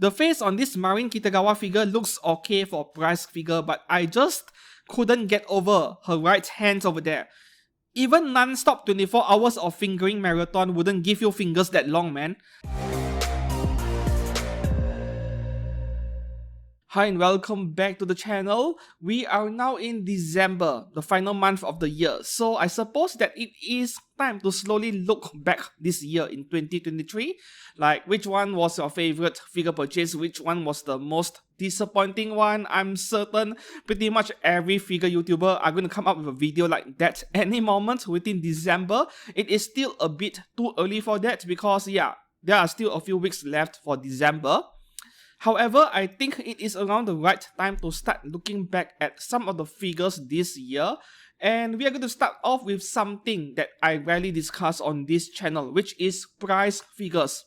The face on this Marine Kitagawa figure looks okay for a prize figure, but I just couldn't get over her right hand over there. Even non-stop 24 hours of fingering marathon wouldn't give you fingers that long, man. Hi and welcome back to the channel. We are now in December, the final month of the year. So I suppose that it is time to slowly look back this year in 2023. Like, which one was your favorite figure purchase? Which one was the most disappointing one? I'm certain pretty much every figure YouTuber are going to come up with a video like that any moment within December. It is still a bit too early for that because yeah, there are still a few weeks left for December. However, I think it is around the right time to start looking back at some of the figures this year. And we are going to start off with something that I rarely discuss on this channel, which is prize figures.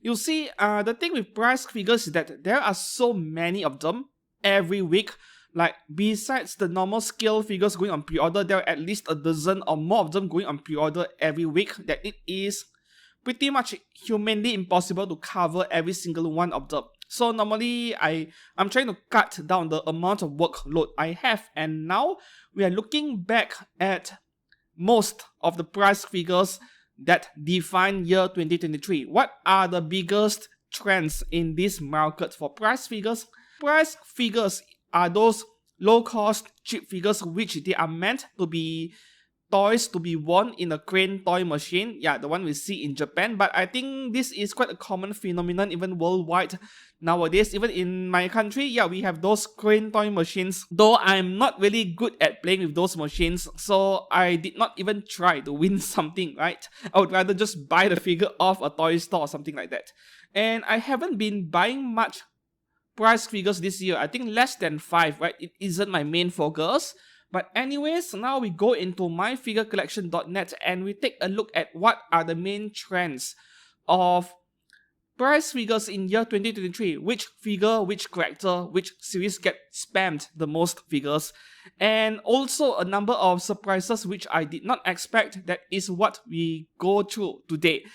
You see, the thing with prize figures is that there are so many of them every week. Like, besides the normal scale figures going on pre-order, there are at least a dozen or more of them going on pre-order every week, that it is pretty much humanly impossible to cover every single one of them. So normally, I'm trying to cut down the amount of workload I have, and now we are looking back at most of the prize figures that define year 2023. What are the biggest trends in this market for prize figures? Prize figures are those low-cost, cheap figures which they are meant to be toys to be worn in a crane toy machine. Yeah, the one we see in Japan. But I think this is quite a common phenomenon even worldwide nowadays. Even in my country, yeah, we have those crane toy machines. Though I'm not really good at playing with those machines, so I did not even try to win something, right? I would rather just buy the figure off a toy store or something like that. And I haven't been buying much prize figures this year. I think less than 5, right? It isn't my main focus. But anyways, now we go into myfigurecollection.net and we take a look at what are the main trends of prize figures in year 2023. Which figure, which character, which series get spammed the most figures. And also a number of surprises which I did not expect. That is what we go through today.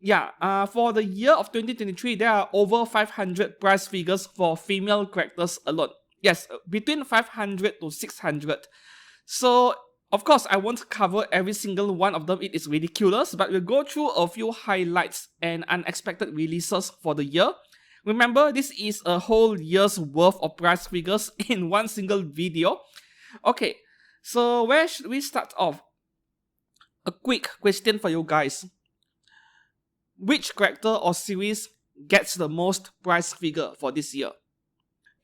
Yeah, for the year of 2023, there are over 500 prize figures for female characters alone. Yes, between 500 to 600. So, of course, I won't cover every single one of them. It is ridiculous. But we'll go through a few highlights and unexpected releases for the year. Remember, this is a whole year's worth of prize figures in one single video. Okay, so where should we start off? A quick question for you guys. Which character or series gets the most prize figure for this year?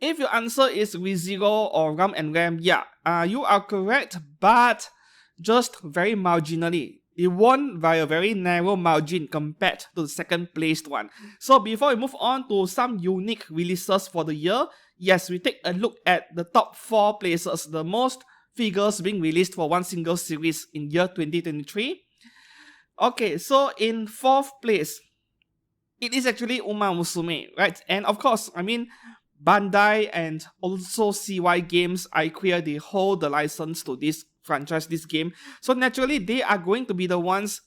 If your answer is ReZero or Ram and Ram, yeah, you are correct, but just very marginally. They won by a very narrow margin compared to the second placed one. So before we move on to some unique releases for the year, yes, we take a look at the top 4 places, the most figures being released for one single series in year 2023. Okay, so in 4th place, it is actually Uma Musume, right? And of course, I mean, Bandai and also CY Games, iQueer, they hold the license to this franchise, this game. So naturally, they are going to be the ones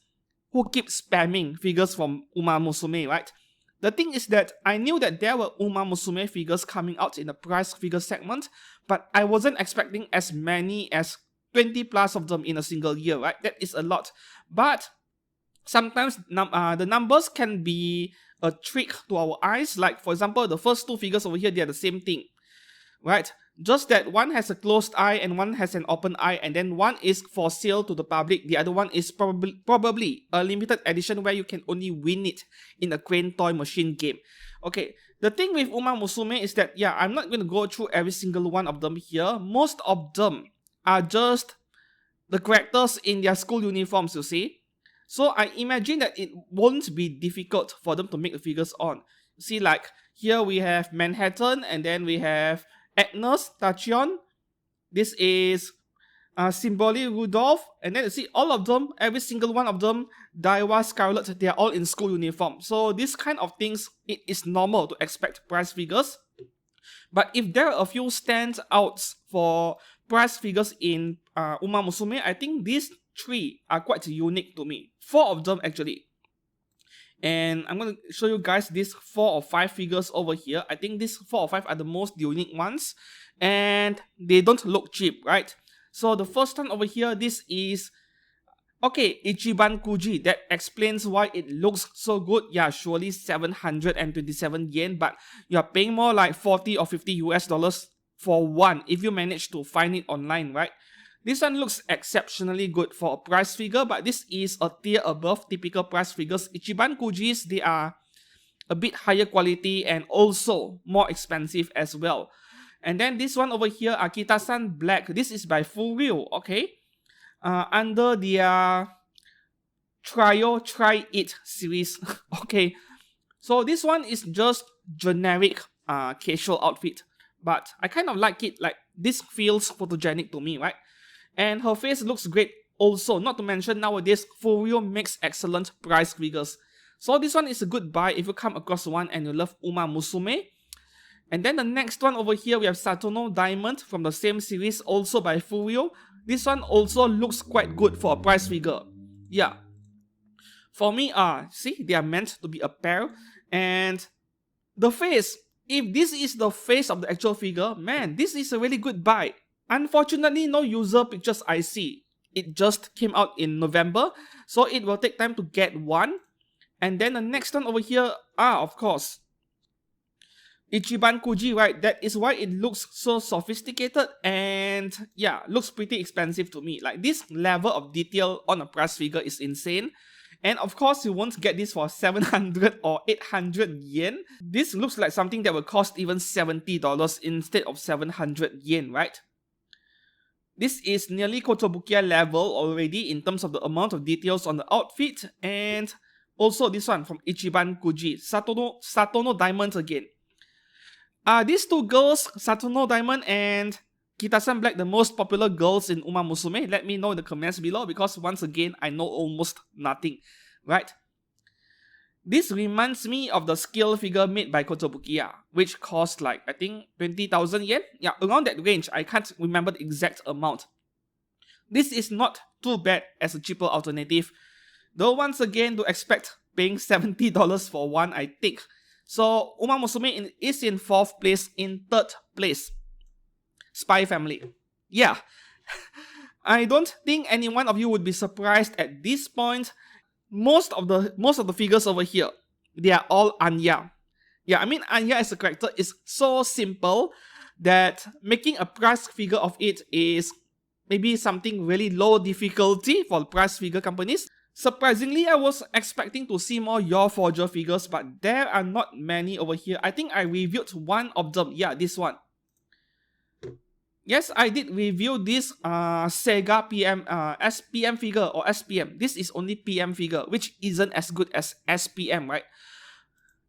who keep spamming figures from Uma Musume, right? The thing is that I knew that there were Uma Musume figures coming out in the prize figure segment, but I wasn't expecting as many as 20 plus of them in a single year, right? That is a lot. But sometimes the numbers can be a trick to our eyes. Like, for example, the first 2 figures over here, they are the same thing, right? Just that one has a closed eye and one has an open eye, and then one is for sale to the public. The other one is probably a limited edition where you can only win it in a crane toy machine game. Okay, the thing with Uma Musume is that, yeah, I'm not going to go through every single one of them here. Most of them are just the characters in their school uniforms, you see. So I imagine that it won't be difficult for them to make the figures on. See, like, here we have Manhattan, and then we have Agnes, Tachion. This is Symboli, Rudolph, and then you see all of them, every single one of them, Daiwa, Scarlet, they are all in school uniform. So this kind of things, it is normal to expect prize figures. But if there are a few standouts for prize figures in Uma Musume, I think these 3 are quite unique to me. 4 of them actually. And I'm going to show you guys these 4 or 5 figures over here. I think these 4 or 5 are the most unique ones, and they don't look cheap, right? So the first one over here, this is okay, Ichiban Kuji. That explains why it looks so good. Yeah, surely 727 yen, but you're paying more like 40 or 50 US dollars for one if you manage to find it online, right? This one looks exceptionally good for a price figure, but this is a tier above typical price figures. Ichiban Kujis, they are a bit higher quality and also more expensive as well. And then this one over here, Akita-san Black. This is by Furio, okay? Under their Try It series, okay? So this one is just generic casual outfit, but I kind of like it. Like, this feels photogenic to me, right? And her face looks great also. Not to mention, nowadays, Furio makes excellent price figures. So this one is a good buy if you come across one and you love Uma Musume. And then the next one over here, we have Satono Diamond from the same series, also by Furio. This one also looks quite good for a price figure. Yeah. For me, see, they are meant to be a pair. And the face, if this is the face of the actual figure, man, this is a really good buy. Unfortunately, no user pictures I see. It just came out in November, so it will take time to get one. And then the next one over here, of course, Ichiban Kuji, right? That is why it looks so sophisticated and yeah, looks pretty expensive to me. Like, this level of detail on a price figure is insane. And of course, you won't get this for 700 or 800 yen. This looks like something that will cost even $70 instead of 700 yen, right? This is nearly Kotobukiya level already in terms of the amount of details on the outfit. And also this one from Ichiban Kuji, Satono Diamonds again. These two girls, Satono Diamond and Kita-san Black, the most popular girls in Uma Musume? Let me know in the comments below, because once again, I know almost nothing, right? This reminds me of the scale figure made by Kotobukiya, which cost like, I think, 20,000 yen? Yeah, around that range. I can't remember the exact amount. This is not too bad as a cheaper alternative, though once again, do expect paying $70 for one, I think. So, Uma Musume is in 4th place. In 3rd place, Spy Family. Yeah, I don't think any one of you would be surprised at this point. Most of the figures over here, they are all Anya. Yeah, I mean, Anya as a character is so simple that making a price figure of it is maybe something really low difficulty for price figure companies. Surprisingly, I was expecting to see more Your Forger figures, but there are not many over here. I think I reviewed one of them. Yeah, this one. Yes, I did review this Sega PM, SPM figure or SPM. This is only PM figure, which isn't as good as SPM, right?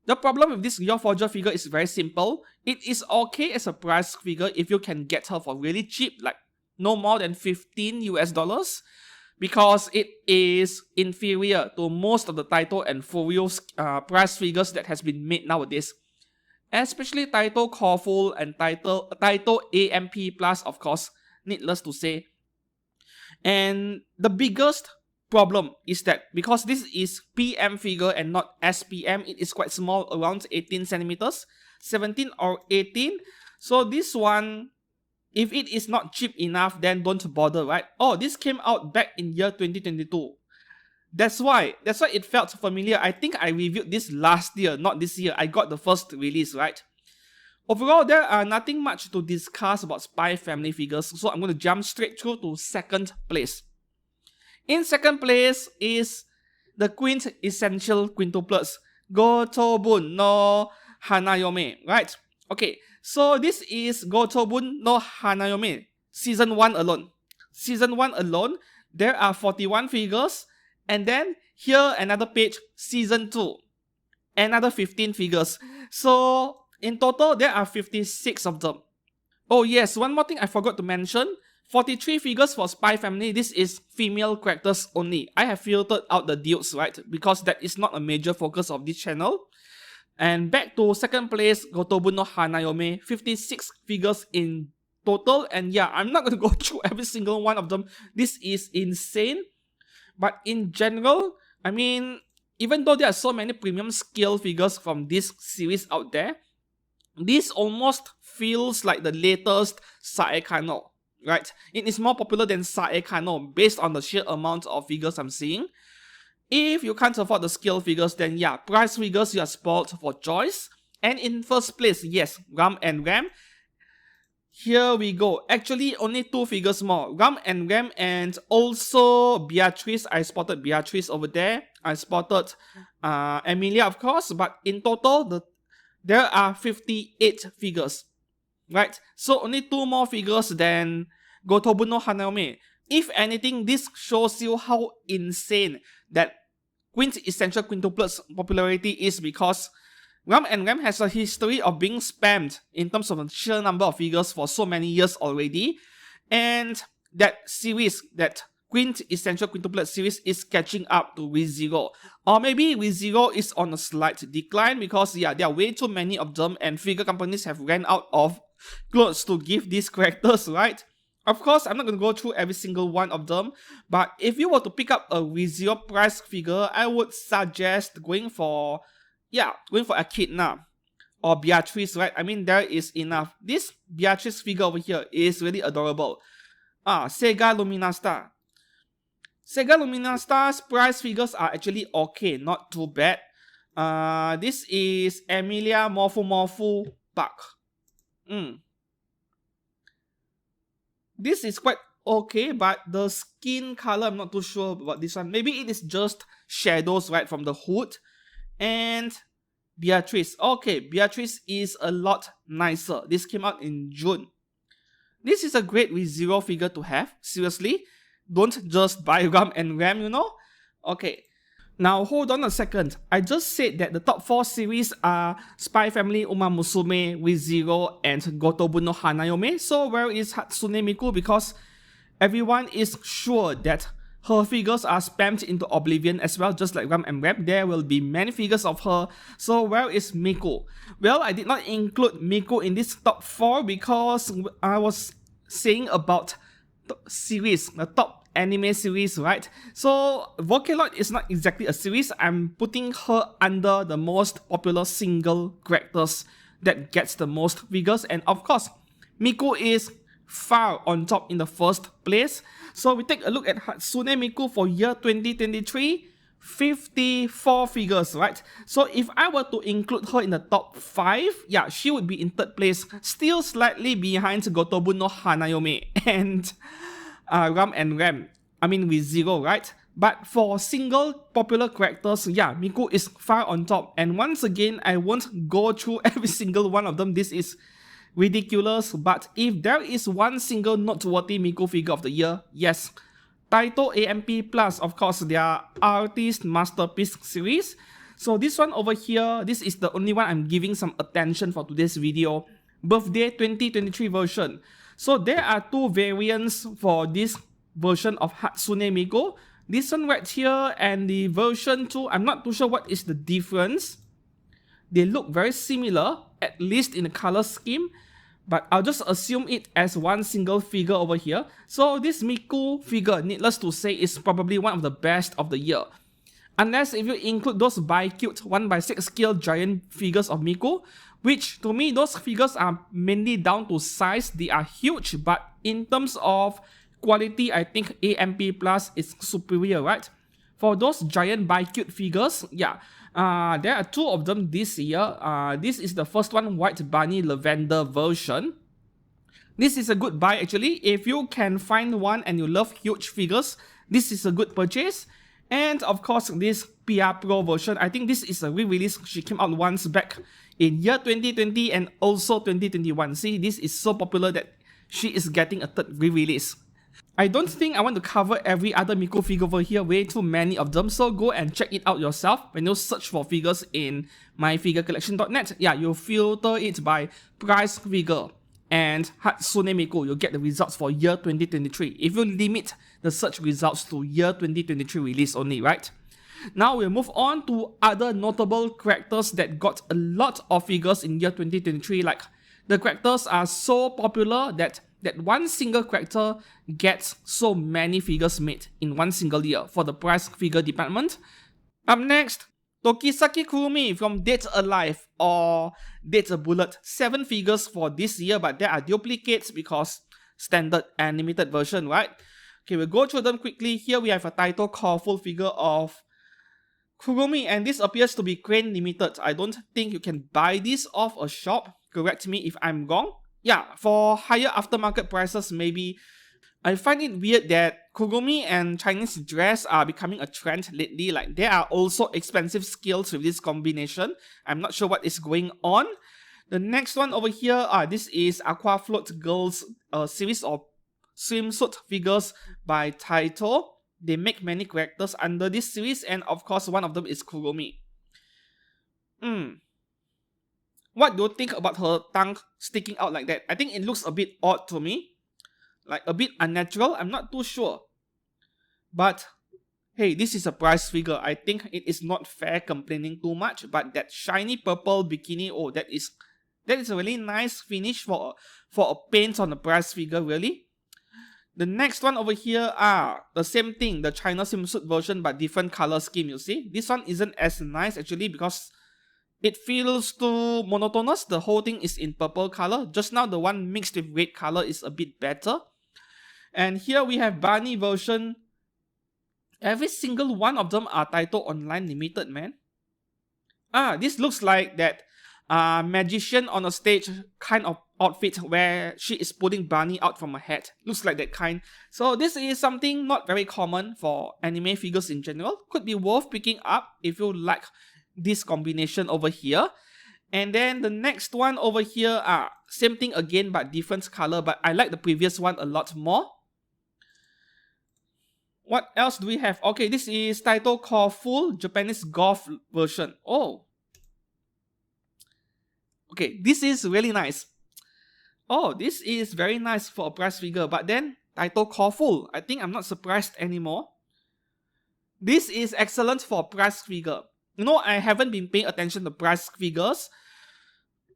The problem with this Your Forger figure is very simple. It is okay as a price figure if you can get her for really cheap, like no more than 15 US dollars, because it is inferior to most of the Taito and Furio's price figures that has been made nowadays. Especially Taito Corful and Taito AMP Plus, of course, needless to say. And the biggest problem is that because this is PM figure and not SPM, it is quite small, around 18 centimeters, 17 or 18. So this one, if it is not cheap enough, then don't bother, right? Oh, this came out back in year 2022. That's why it felt familiar. I think I reviewed this last year, not this year. I got the first release, right? Overall, there are nothing much to discuss about Spy Family figures, so I'm going to jump straight through to 2nd place. In 2nd place is the Quintessential Quintuplets, Gotobun no Hanayome, right? Okay, so this is Gotobun no Hanayome, Season 1 alone. Season 1 alone, there are 41 figures. And then here another page, Season 2, another 15 figures. So in total, there are 56 of them. Oh yes, one more thing I forgot to mention. 43 figures for Spy Family. This is female characters only. I have filtered out the dudes, right? Because that is not a major focus of this channel. And back to 2nd place, Gotobu no Hanayome. 56 figures in total. And yeah, I'm not going to go through every single one of them. This is insane. But in general, I mean, even though there are so many premium scale figures from this series out there, this almost feels like the latest Saekano, right? It is more popular than Saekano based on the sheer amount of figures I'm seeing. If you can't afford the scale figures, then yeah, price figures, you are spoiled for choice. And in first place, yes, Ram and Ram. Here we go. Actually, only 2 figures more. Ram and Ram, and also Beatrice. I spotted Beatrice over there. I spotted Emilia, of course. But in total, there are 58 figures. Right? So only 2 more figures than Gotobu no Hanayome. If anything, this shows you how insane that Quintessential Quintuplets popularity is, because Ram and Ram has a history of being spammed in terms of the sheer number of figures for so many years already, and that series, that Quintessential Quintuplet series, is catching up to ReZero. Or maybe ReZero is on a slight decline because yeah, there are way too many of them and figure companies have ran out of clothes to give these characters, right? Of course, I'm not going to go through every single one of them, but if you were to pick up a ReZero price figure, I would suggest going for Echidna or Beatrice, right? I mean, there is enough. This Beatrice figure over here is really adorable. Sega Luminastar. Sega Luminastar's price figures are actually okay, not too bad. This is Emilia Morphu Buck. This is quite okay, but the skin color, I'm not too sure about this one. Maybe it is just shadows, right, from the hood. And Beatrice. Okay, Beatrice is a lot nicer. This came out in June. This is a great ReZero figure to have. Seriously. Don't just buy Ram and Ram, you know? Okay. Now, hold on a second. I just said that the top 4 series are Spy Family, Uma Musume, ReZero, and Gotobu no Hanayome. So, where is Hatsune Miku? Because everyone is sure that her figures are spammed into oblivion as well, just like Ram and Ram. There will be many figures of her. So where is Miku? Well, I did not include Miku in this top 4 because I was saying about the series, the top anime series, right? So Vocaloid is not exactly a series. I'm putting her under the most popular single characters that gets the most figures. And of course, Miku is far on top in the first place. So we take a look at Hatsune Miku for year 2023, 54 figures, right? So if I were to include her in the top 5, yeah, she would be in 3rd place, still slightly behind Gotobu no Hanayome and Ram and Ram. I mean ReZero, right? But for single popular characters, yeah, Miku is far on top. And once again, I won't go through every single one of them. This is ridiculous, but if there is one single noteworthy Miku figure of the year, yes, Taito AMP Plus, of course, their Artist Masterpiece series. So this one over here, this is the only one I'm giving some attention for today's video. Birthday 2023 version. So there are 2 variants for this version of Hatsune Miku. This one right here and the version 2, I'm not too sure what is the difference. They look very similar, at least in the color scheme, but I'll just assume it as one single figure over here. So this Miku figure, needless to say, is probably one of the best of the year. Unless if you include those bi-cute 1/6 scale giant figures of Miku, which to me those figures are mainly down to size. They are huge, but in terms of quality, I think AMP Plus is superior, right? For those giant bi-cute figures, yeah, there are 2 of them this year. This is the first one, White Bunny Lavender version. This is a good buy actually. If you can find one and you love huge figures, this is a good purchase. And of course, this PR Pro version, I think this is a re-release. She came out once back in year 2020 and also 2021. See, this is so popular that she is getting a 3rd re-release. I don't think I want to cover every other Miku figure over here, way too many of them, so go and check it out yourself. When you search for figures in myfigurecollection.net, yeah, you filter it by price figure and Hatsune Miku, you'll get the results for year 2023. If you limit the search results to year 2023 release only, right? Now we'll move on to other notable characters that got a lot of figures in year 2023. Like, the characters are so popular that one single character gets so many figures made in one single year for the price figure department. Up next, Tokisaki Kurumi from Dead Alive or Dead Bullet. 7 figures for this year, but there are duplicates because standard and limited version, right? Okay, we'll go through them quickly. Here we have a title core full figure of Kurumi, and this appears to be crane limited. I don't think you can buy this off a shop. Correct me if I'm wrong. Yeah, for higher aftermarket prices, maybe. I find it weird that Kurumi and Chinese dress are becoming a trend lately. Like, there are also expensive skills with this combination. I'm not sure what is going on. The next one over here, this is Aquafloat Girls series of swimsuit figures by Taito. They make many characters under this series, and of course one of them is Kurumi. What do you think about her tongue sticking out like that? I think it looks a bit odd to me. Like a bit unnatural, I'm not too sure. But hey, this is a prize figure. I think it is not fair complaining too much, but that shiny purple bikini, oh, that is a really nice finish for a paint on a prize figure, really. The next one over here are the same thing, the China swimsuit version but different color scheme, you see. This one isn't as nice actually because it feels too monotonous. The whole thing is in purple color. Just now the one mixed with red color is a bit better. And here we have Barney version. Every single one of them are Taito Online Limited, man. This looks like that magician on a stage kind of outfit where she is pulling Barney out from a hat. Looks like that kind. So this is something not very common for anime figures in general. Could be worth picking up if you like this combination over here. And then the next one over here, same thing again but different color, but I like the previous one a lot more. What else do we have? Okay, this is Taito Core Full Japanese Golf version. Oh. Okay, this is really nice. Oh, this is very nice for a prize figure, but then Taito Core Full. I think I'm not surprised anymore. This is excellent for a prize figure. You know, I haven't been paying attention to prize figures.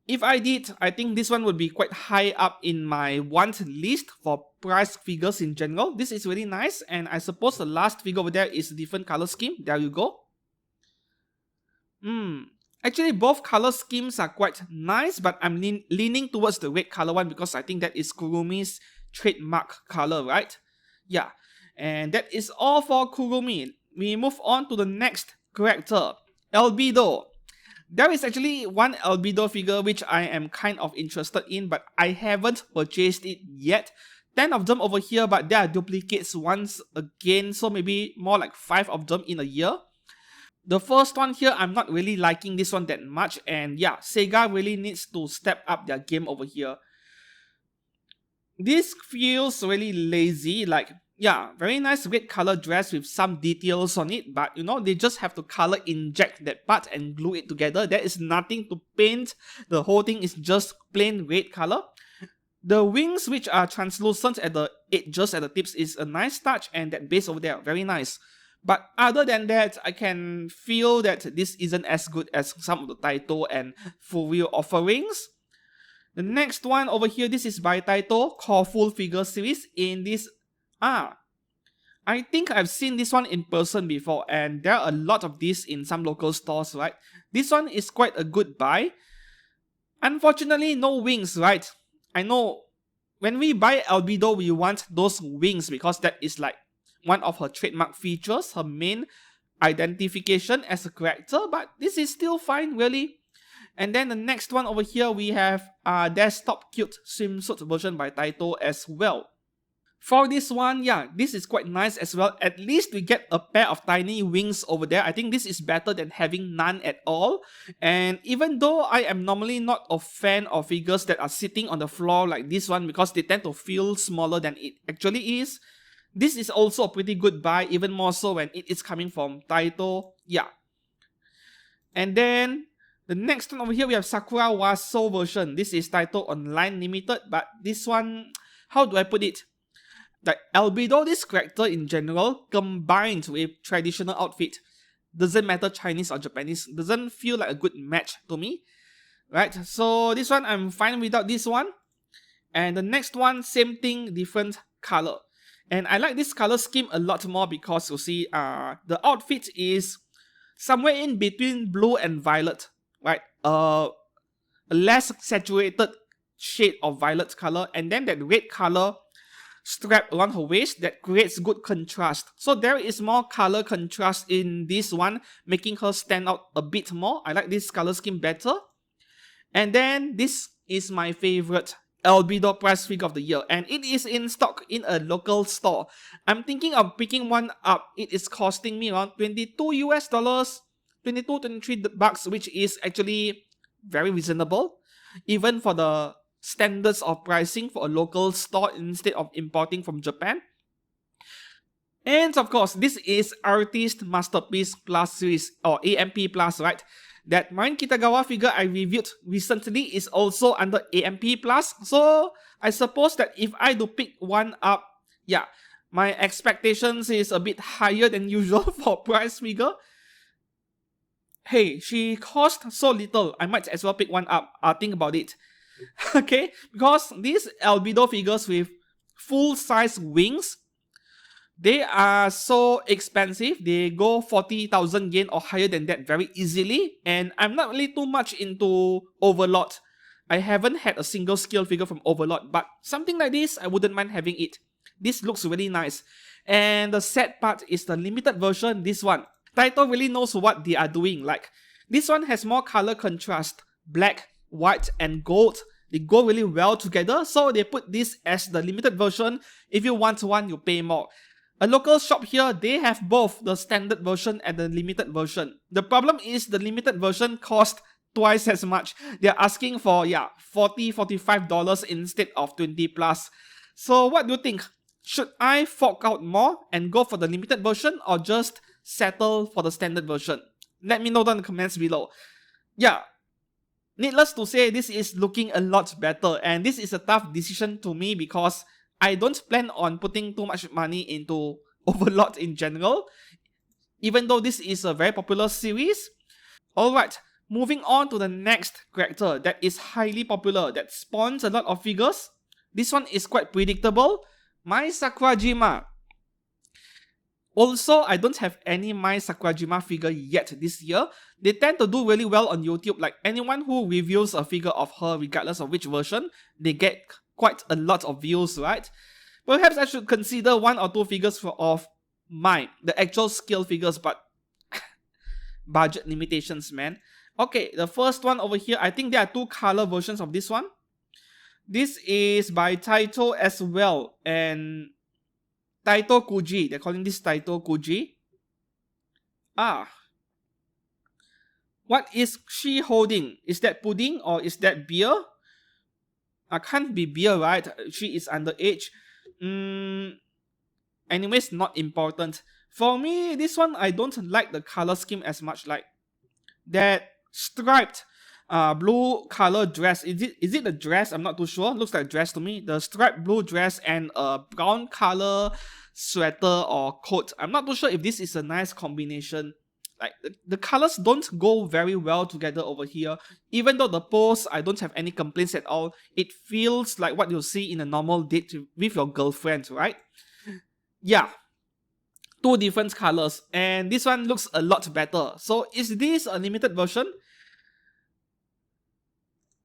If I did, I think this one would be quite high up in my want list for prize figures in general. This is really nice, and I suppose the last figure over there is a different color scheme. There you go. Actually, both color schemes are quite nice, but I'm leaning towards the red color one because I think that is Kurumi's trademark color, right? Yeah, and that is all for Kurumi. We move on to the next character, Albedo. There is actually one Albedo figure which I am kind of interested in, but I haven't purchased it yet. 10 of them over here, but there are duplicates once again, so maybe more like 5 of them in a year. The first one here, I'm not really liking this one that much, and yeah, Sega really needs to step up their game over here. This feels really lazy, like, yeah, very nice red color dress with some details on it, but you know, they just have to color inject that part and glue it together. There is nothing to paint. The whole thing is just plain red color. The wings, which are translucent at the edges, at the tips, is a nice touch, and that base over there, very nice. But other than that, I can feel that this isn't as good as some of the Taito and Furio offerings. The next one over here, this is by Taito, Core Full Figure Series in this. I think I've seen this one in person before, and there are a lot of these in some local stores, right? This one is quite a good buy. Unfortunately, no wings, right? I know when we buy Albedo, we want those wings because that is like one of her trademark features, her main identification as a character, but this is still fine, really. And then the next one over here, we have Desktop Cute Swimsuit version by Taito as well. For this one, yeah, this is quite nice as well. At least we get a pair of tiny wings over there. I think this is better than having none at all. And even though I am normally not a fan of figures that are sitting on the floor like this one because they tend to feel smaller than it actually is, this is also a pretty good buy, even more so when it is coming from Taito. Yeah. And then the next one over here, we have Sakura Waso version. This is Taito Online Limited, but this one, how do I put it? Like Albedo, this character in general, combined with traditional outfit, doesn't matter Chinese or Japanese, doesn't feel like a good match to me, right? So this one, I'm fine without this one. And the next one, same thing, different color. And I like this color scheme a lot more because you see, the outfit is somewhere in between blue and violet, right? A less saturated shade of violet color, and then that red color strap around her waist that creates good contrast. So there is more color contrast in this one, making her stand out a bit more. I like this color scheme better. And then this is my favorite Albedo prize figure of the year, and it is in stock in a local store. I'm thinking of picking one up. It is costing me around 22 US dollars, 22, 23 bucks, which is actually very reasonable, even for the standards of pricing for a local store instead of importing from Japan. And of course, this is Artist Masterpiece Plus series, or AMP Plus, right? That mine Kitagawa figure I reviewed recently is also under AMP Plus. So I suppose that if I do pick one up, yeah, my expectations is a bit higher than usual for price figure. Hey, she cost so little, I might as well pick one up. Think about it. Okay, because these Albedo figures with full-size wings, they are so expensive. They go 40,000 yen or higher than that very easily. And I'm not really too much into Overlord. I haven't had a single scale figure from Overlord, but something like this, I wouldn't mind having it. This looks really nice. And the sad part is the limited version, this one. Taito really knows what they are doing. Like, this one has more color contrast. Black, white, and gold. They go really well together, so they put this as the limited version. If you want one, you pay more. A local shop here, they have both the standard version and the limited version. The problem is the limited version cost twice as much. They're asking for, yeah, $40, $45 instead of 20 plus. So what do you think? Should I fork out more and go for the limited version, or just settle for the standard version? Let me know down in the comments below. Yeah, needless to say, this is looking a lot better, and this is a tough decision to me because I don't plan on putting too much money into Overlord in general, even though this is a very popular series. Alright, moving on to the next character that is highly popular, that spawns a lot of figures. This one is quite predictable, Mai Sakurajima. Also, I don't have any Mai Sakurajima figure yet this year. They tend to do really well on YouTube. Like, anyone who reviews a figure of her, regardless of which version, they get quite a lot of views, right? Perhaps I should consider one or two figures of Mai, the actual scale figures, but budget limitations, man. Okay, the first one over here, I think there are two color versions of this one. This is by Taito as well, and Taito Kuji. They're calling this Taito Kuji. What is she holding? Is that pudding or is that beer? Can't be beer, right? She is underage. Anyways, not important. For me, this one, I don't like the color scheme as much. Like, that striped blue color dress. Is it a dress? I'm not too sure. Looks like a dress to me. The striped blue dress and a brown color sweater or coat. I'm not too sure if this is a nice combination. Like, the colors don't go very well together over here. Even though the pose, I don't have any complaints at all. It feels like what you'll see in a normal date with your girlfriend, right? Yeah. Two different colors. And this one looks a lot better. So, is this a limited version?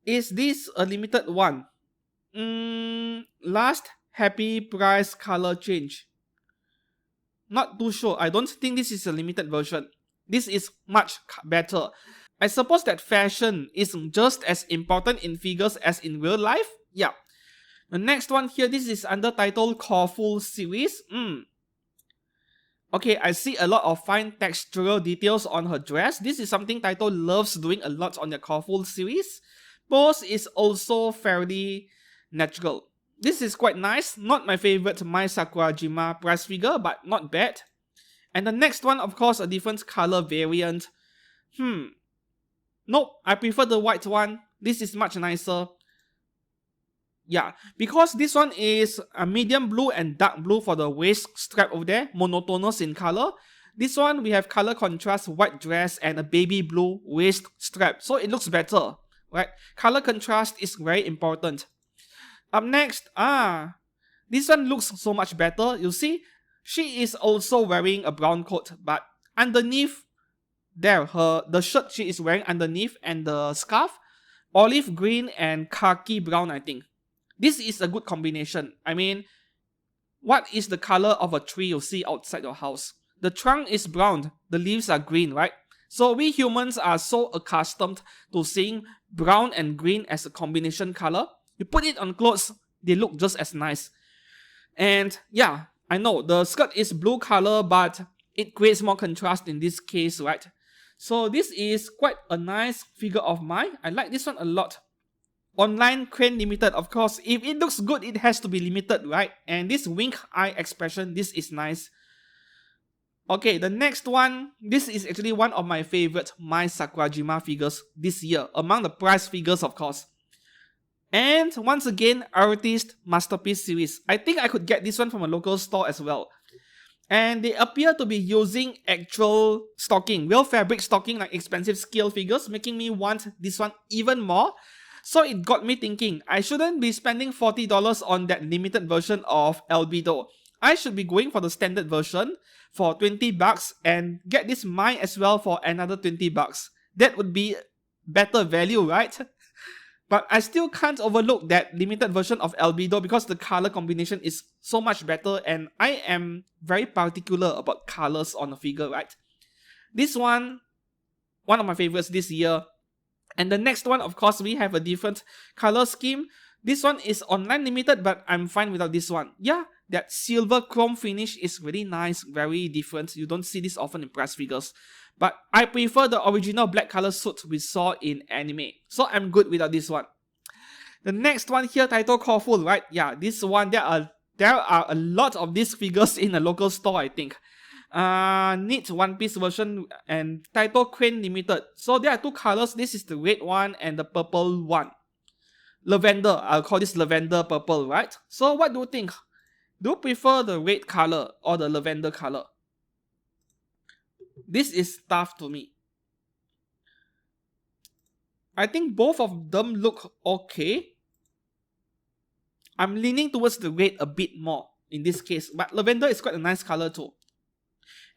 Is this a limited one? Last happy price color change. Not too sure. I don't think this is a limited version. This is much better. I suppose that fashion is just as important in figures as in real life. Yeah. The next one here, this is under title Colorful Series. Okay, I see a lot of fine textural details on her dress. This is something Taito loves doing a lot on the Colorful series. Pose is also fairly natural. This is quite nice. Not my favorite Mai Sakurajima price figure, but not bad. And the next one, of course, a different color variant. Nope, I prefer the white one. This is much nicer. Yeah, because this one is a medium blue and dark blue for the waist strap over there, monotonous in color. This one, we have color contrast, white dress, and a baby blue waist strap. So it looks better, right? Color contrast is very important. Up next, this one looks so much better. You see, she is also wearing a brown coat, but underneath there, the shirt she is wearing underneath and the scarf, olive green and khaki brown, I think. This is a good combination. I mean, what is the color of a tree you see outside your house? The trunk is brown, the leaves are green, right? So we humans are so accustomed to seeing brown and green as a combination color. You put it on clothes, they look just as nice. And yeah, I know the skirt is blue color, but it creates more contrast in this case, right? So this is quite a nice figure of mine. I like this one a lot. Online crane limited, of course. If it looks good, it has to be limited, right? And this wink eye expression, this is nice. Okay, the next one, this is actually one of my favorite Mai Sakurajima figures this year, among the prize figures, of course. And once again, Artist Masterpiece series. I think I could get this one from a local store as well. And they appear to be using actual stocking, real fabric stocking, like expensive scale figures, making me want this one even more. So it got me thinking, I shouldn't be spending $40 on that limited version of Albedo. I should be going for the standard version for $20 and get this Mai as well for another $20. That would be better value, right? But I still can't overlook that limited version of Albedo because the color combination is so much better and I am very particular about colors on a figure, right? This one of my favorites this year. And the next one, of course, we have a different color scheme. This one is online limited, but I'm fine without this one. Yeah, that silver chrome finish is really nice, very different. You don't see this often in press figures. But I prefer the original black color suit we saw in anime. So I'm good without this one. The next one here, Taito Kofull, right? Yeah, this one, there are a lot of these figures in a local store, I think. Neat One Piece version and Taito Crane Limited. So there are two colors. This is the red one and the purple one. Lavender. I'll call this lavender purple, right? So what do you think? Do you prefer the red color or the lavender color? This is tough to me. I think both of them look okay. I'm leaning towards the red a bit more in this case, but lavender is quite a nice color too.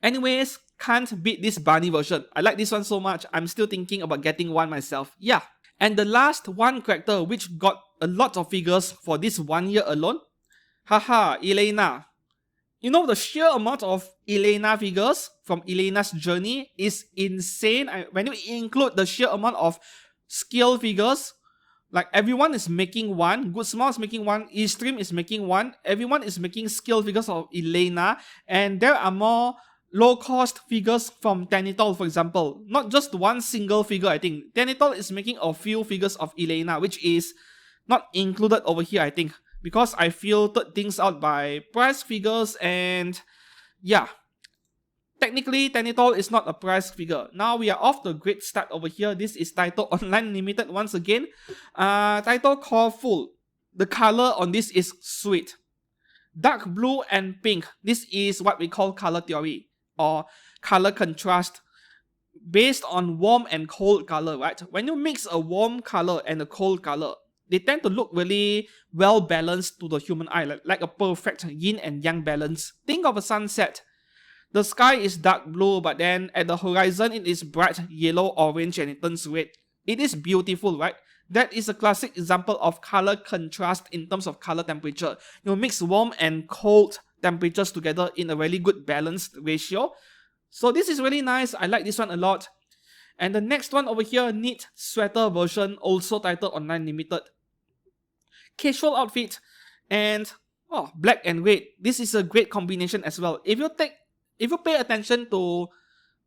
Anyways, can't beat this bunny version. I like this one so much, I'm still thinking about getting one myself. Yeah. And the last one character which got a lot of figures for this 1 year alone. Haha, Elaina. You know, the sheer amount of Elaina figures from Elena's journey is insane. When you include the sheer amount of scale figures, like everyone is making one, Good Smile is making one, Eastream is making one, everyone is making scale figures of Elaina, and there are more low-cost figures from Tenitol, for example. Not just one single figure, I think. Tenitol is making a few figures of Elaina, which is not included over here, I think. Because I filtered things out by price figures and yeah. Technically, Tenitol is not a price figure. Now we are off to a great start over here. This is Taito Online Limited once again. Taito Kofull. The color on this is sweet. Dark blue and pink. This is what we call color theory or color contrast based on warm and cold color, right? When you mix a warm color and a cold color, they tend to look really well balanced to the human eye, like a perfect yin and yang balance. Think of a sunset. The sky is dark blue, but then at the horizon it is bright yellow, orange, and it turns red. It is beautiful, right? That is a classic example of color contrast in terms of color temperature. You mix warm and cold temperatures together in a really good balanced ratio. So this is really nice. I like this one a lot. And the next one over here, Neat Sweater version, also titled Online Limited. Casual outfit and black and red. This is a great combination as well. If you pay attention to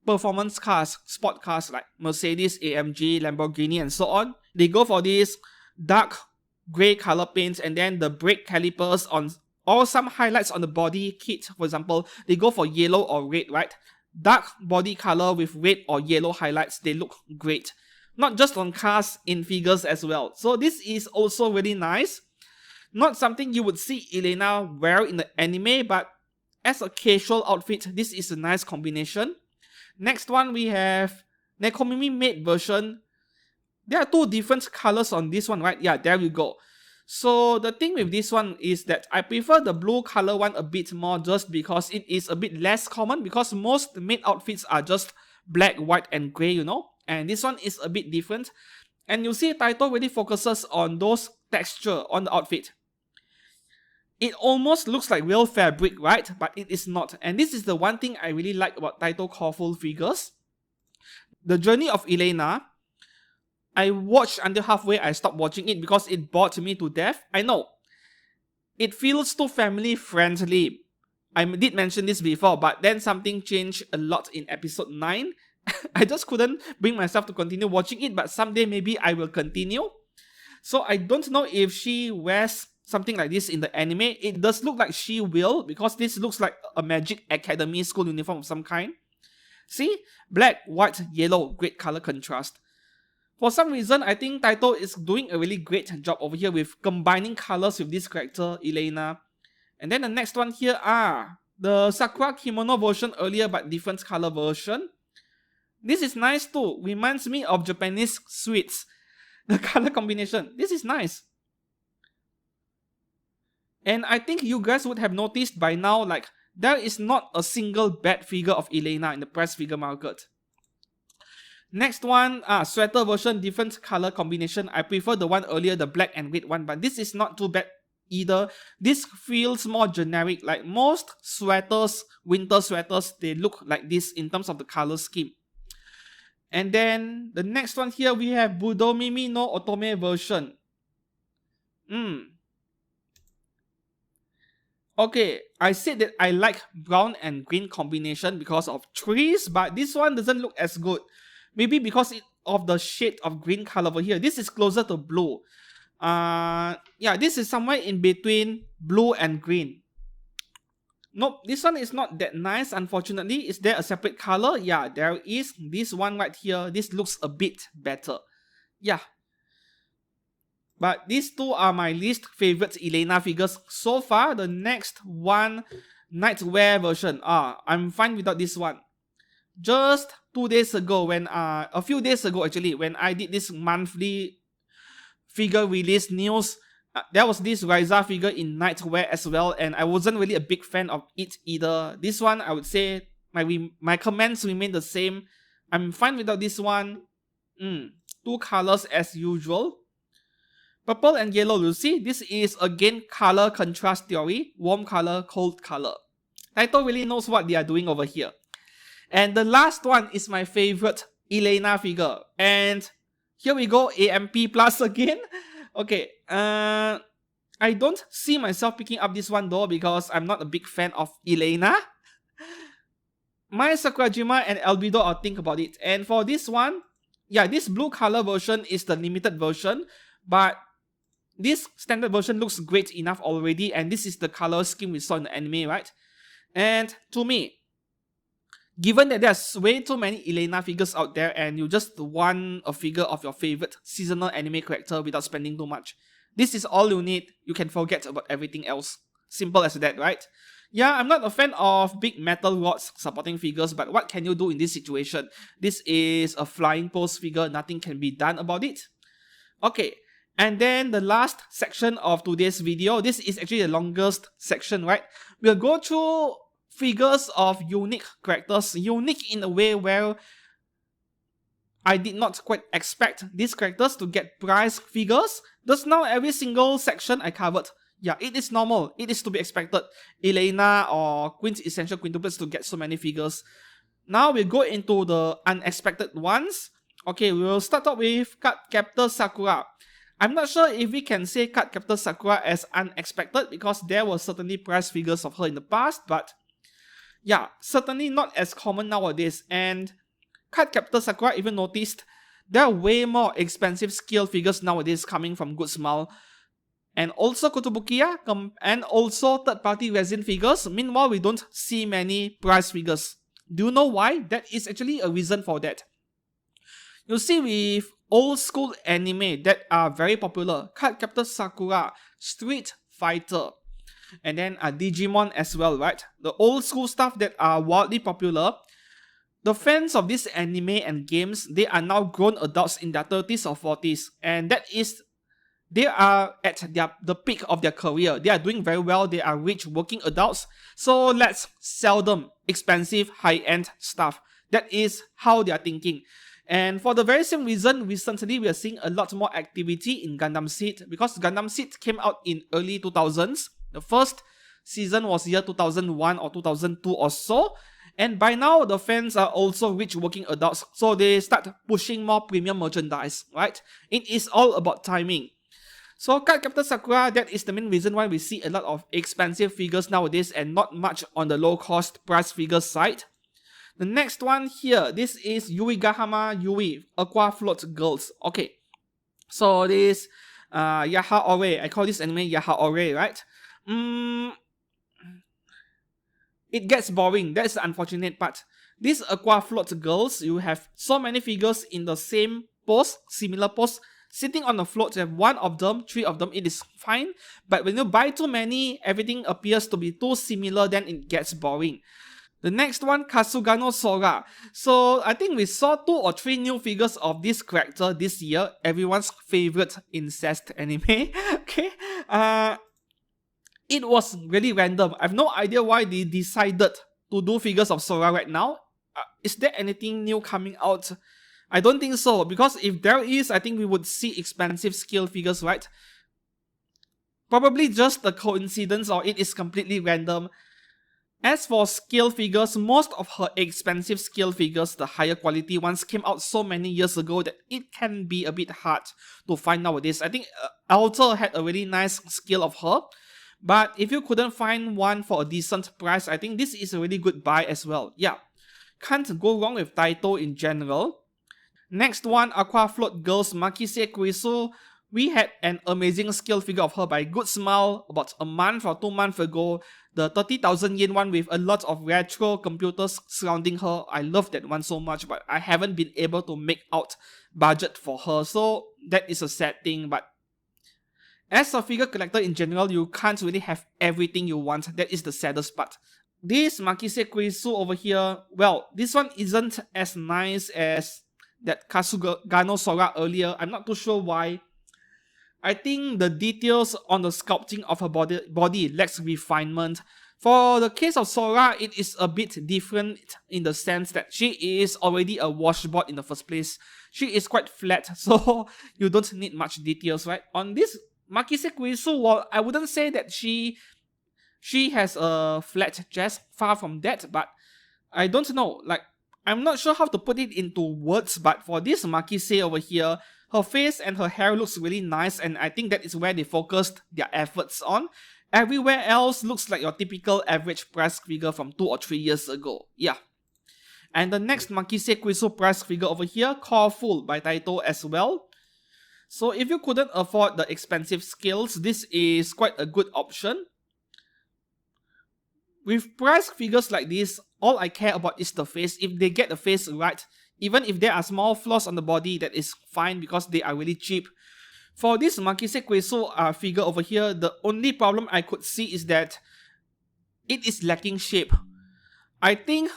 performance cars, sport cars like Mercedes, AMG, Lamborghini, and so on, they go for these dark gray color paints and then the brake calipers on, or some highlights on the body kit, for example, they go for yellow or red, right? Dark body color with red or yellow highlights, they look great. Not just on cars, in figures as well. So this is also really nice. Not something you would see Elaina wear in the anime, but as a casual outfit, this is a nice combination. Next one, we have Nekomimi Maid version. There are two different colors on this one, right? Yeah, there we go. So the thing with this one is that I prefer the blue color one a bit more just because it is a bit less common, because most maid outfits are just black, white, and grey, you know. And this one is a bit different. And you see Taito really focuses on those texture on the outfit. It almost looks like real fabric, right? But it is not. And this is the one thing I really like about Taito colorful figures. The Journey of Elaina, I watched until halfway, I stopped watching it because it bored me to death. I know, it feels too family friendly. I did mention this before, but then something changed a lot in episode 9. I just couldn't bring myself to continue watching it, but someday maybe I will continue. So I don't know if she wears something like this in the anime. It does look like she will, because this looks like a Magic Academy school uniform of some kind. See? Black, white, yellow, great color contrast. For some reason, I think Taito is doing a really great job over here with combining colors with this character, Elaina. And then the next one here are the Sakura kimono version earlier but different color version. This is nice too. Reminds me of Japanese sweets. The color combination. This is nice. And I think you guys would have noticed by now, like, there is not a single bad figure of Elaina in the press figure market. Next one, sweater version, different color combination. I prefer the one earlier, the black and red one, but this is not too bad either. This feels more generic, like most sweaters, winter sweaters, they look like this in terms of the color scheme. And then the next one here, we have Budomimi no Otome version. Okay, I said that I like brown and green combination because of trees, but this one doesn't look as good. Maybe because of the shade of green color over here. This is closer to blue. Yeah, this is somewhere in between blue and green. Nope, this one is not that nice, unfortunately. Is there a separate color? Yeah, there is. This one right here, this looks a bit better. Yeah. But these two are my least favorite Elaina figures so far. The next one, Nightwear version. I'm fine without this one. Just 2 days ago, when a few days ago actually, when I did this monthly figure release news, there was this Ryza figure in Nightwear as well, and I wasn't really a big fan of it either. This one, I would say my comments remain the same. I'm fine without this one. 2 colors as usual. Purple and yellow, you see, this is again color contrast theory. Warm color, cold color. Taito really knows what they are doing over here. And the last one is my favorite Elaina figure. And here we go, AMP Plus again. Okay, I don't see myself picking up this one though because I'm not a big fan of Elaina. Mai Sakurajima and Albedo, I'll think about it. And for this one, yeah, this blue color version is the limited version, but this standard version looks great enough already, and this is the color scheme we saw in the anime, right? And to me, given that there's way too many Elaina figures out there and you just want a figure of your favorite seasonal anime character without spending too much, this is all you need. You can forget about everything else. Simple as that, right? Yeah, I'm not a fan of big metal rods supporting figures, but what can you do in this situation? This is a flying pose figure, nothing can be done about it. Okay, and then the last section of today's video, this is actually the longest section, right? We'll go through figures of unique characters, unique in a way where I did not quite expect these characters to get prize figures. Just now, every single section I covered, yeah, it is normal, it is to be expected. Elaina or Quintessential Quintuplets to get so many figures. Now we go into the unexpected ones. Okay, we'll start off with Cardcaptor Sakura. I'm not sure if we can say Cardcaptor Sakura as unexpected because there were certainly prize figures of her in the past, but yeah, certainly not as common nowadays. And Cardcaptor Sakura even noticed there are way more expensive scale figures nowadays coming from Good Smile. And also Kotobukiya, and also third-party resin figures. Meanwhile, we don't see many prize figures. Do you know why? That is actually a reason for that. You see, with old school anime that are very popular, Cardcaptor Sakura, Street Fighter, and then Digimon as well, right? The old school stuff that are wildly popular. The fans of this anime and games, they are now grown adults in their 30s or 40s, and that is, they are at the peak of their career. They are doing very well. They are rich working adults. So let's sell them expensive, high-end stuff. That is how they are thinking. And for the very same reason, recently we are seeing a lot more activity in Gundam Seed, because Gundam Seed came out in early 2000s. The first season was year 2001 or 2002 or so. And by now, the fans are also rich working adults, so they start pushing more premium merchandise, right? It is all about timing. So Card Captor Sakura, that is the main reason why we see a lot of expensive figures nowadays and not much on the low-cost price figure side. The next one here, this is Yui Gahama Yui, Aqua Float Girls. Okay, so this Yaha Ore, I call this anime Yaha Ore, right? It gets boring, that's the unfortunate part. These Aqua Float Girls, you have so many figures in the same pose, similar pose, sitting on the float. You have 1 of them, 3 of them, it is fine. But when you buy too many, everything appears to be too similar, then it gets boring. The next one, Kasugano Sora. So I think we saw 2 or 3 new figures of this character this year. Everyone's favorite incest anime. Okay. It was really random. I have no idea why they decided to do figures of Sora right now. Is there anything new coming out? I don't think so, because if there is, I think we would see expensive scale figures, right? Probably just a coincidence, or it is completely random. As for scale figures, most of her expensive scale figures, the higher quality ones, came out so many years ago that it can be a bit hard to find nowadays. I think Alter had a really nice scale of her, but if you couldn't find one for a decent price, I think this is a really good buy as well. Yeah, can't go wrong with Taito in general. Next one, Aqua Float Girls Makise Kurisu. We had an amazing scale figure of her by Good Smile about a month or 2 months ago. The 30,000 yen one with a lot of retro computers surrounding her. I love that one so much, but I haven't been able to make out budget for her. So that is a sad thing. But as a figure collector in general, you can't really have everything you want. That is the saddest part. This Makise Kurisu over here, well, this one isn't as nice as that Kasugano Sora earlier. I'm not too sure why. I think the details on the sculpting of her body lacks refinement. For the case of Sora, it is a bit different in the sense that she is already a washboard in the first place. She is quite flat, so you don't need much details, right? On this Makise Kurisu, well, I wouldn't say that she has a flat chest, far from that, but I don't know, like, I'm not sure how to put it into words, but for this Makise over here, her face and her hair looks really nice, and I think that is where they focused their efforts on. Everywhere else looks like your typical average price figure from 2 or 3 years ago. Yeah. And the next Makise Kurisu price figure over here, Core Full by Taito as well. So if you couldn't afford the expensive scales, this is quite a good option. With price figures like this, all I care about is the face. If they get the face right, even if there are small flaws on the body, that is fine because they are really cheap. For this Makise Kurisu figure over here, the only problem I could see is that it is lacking shape. I think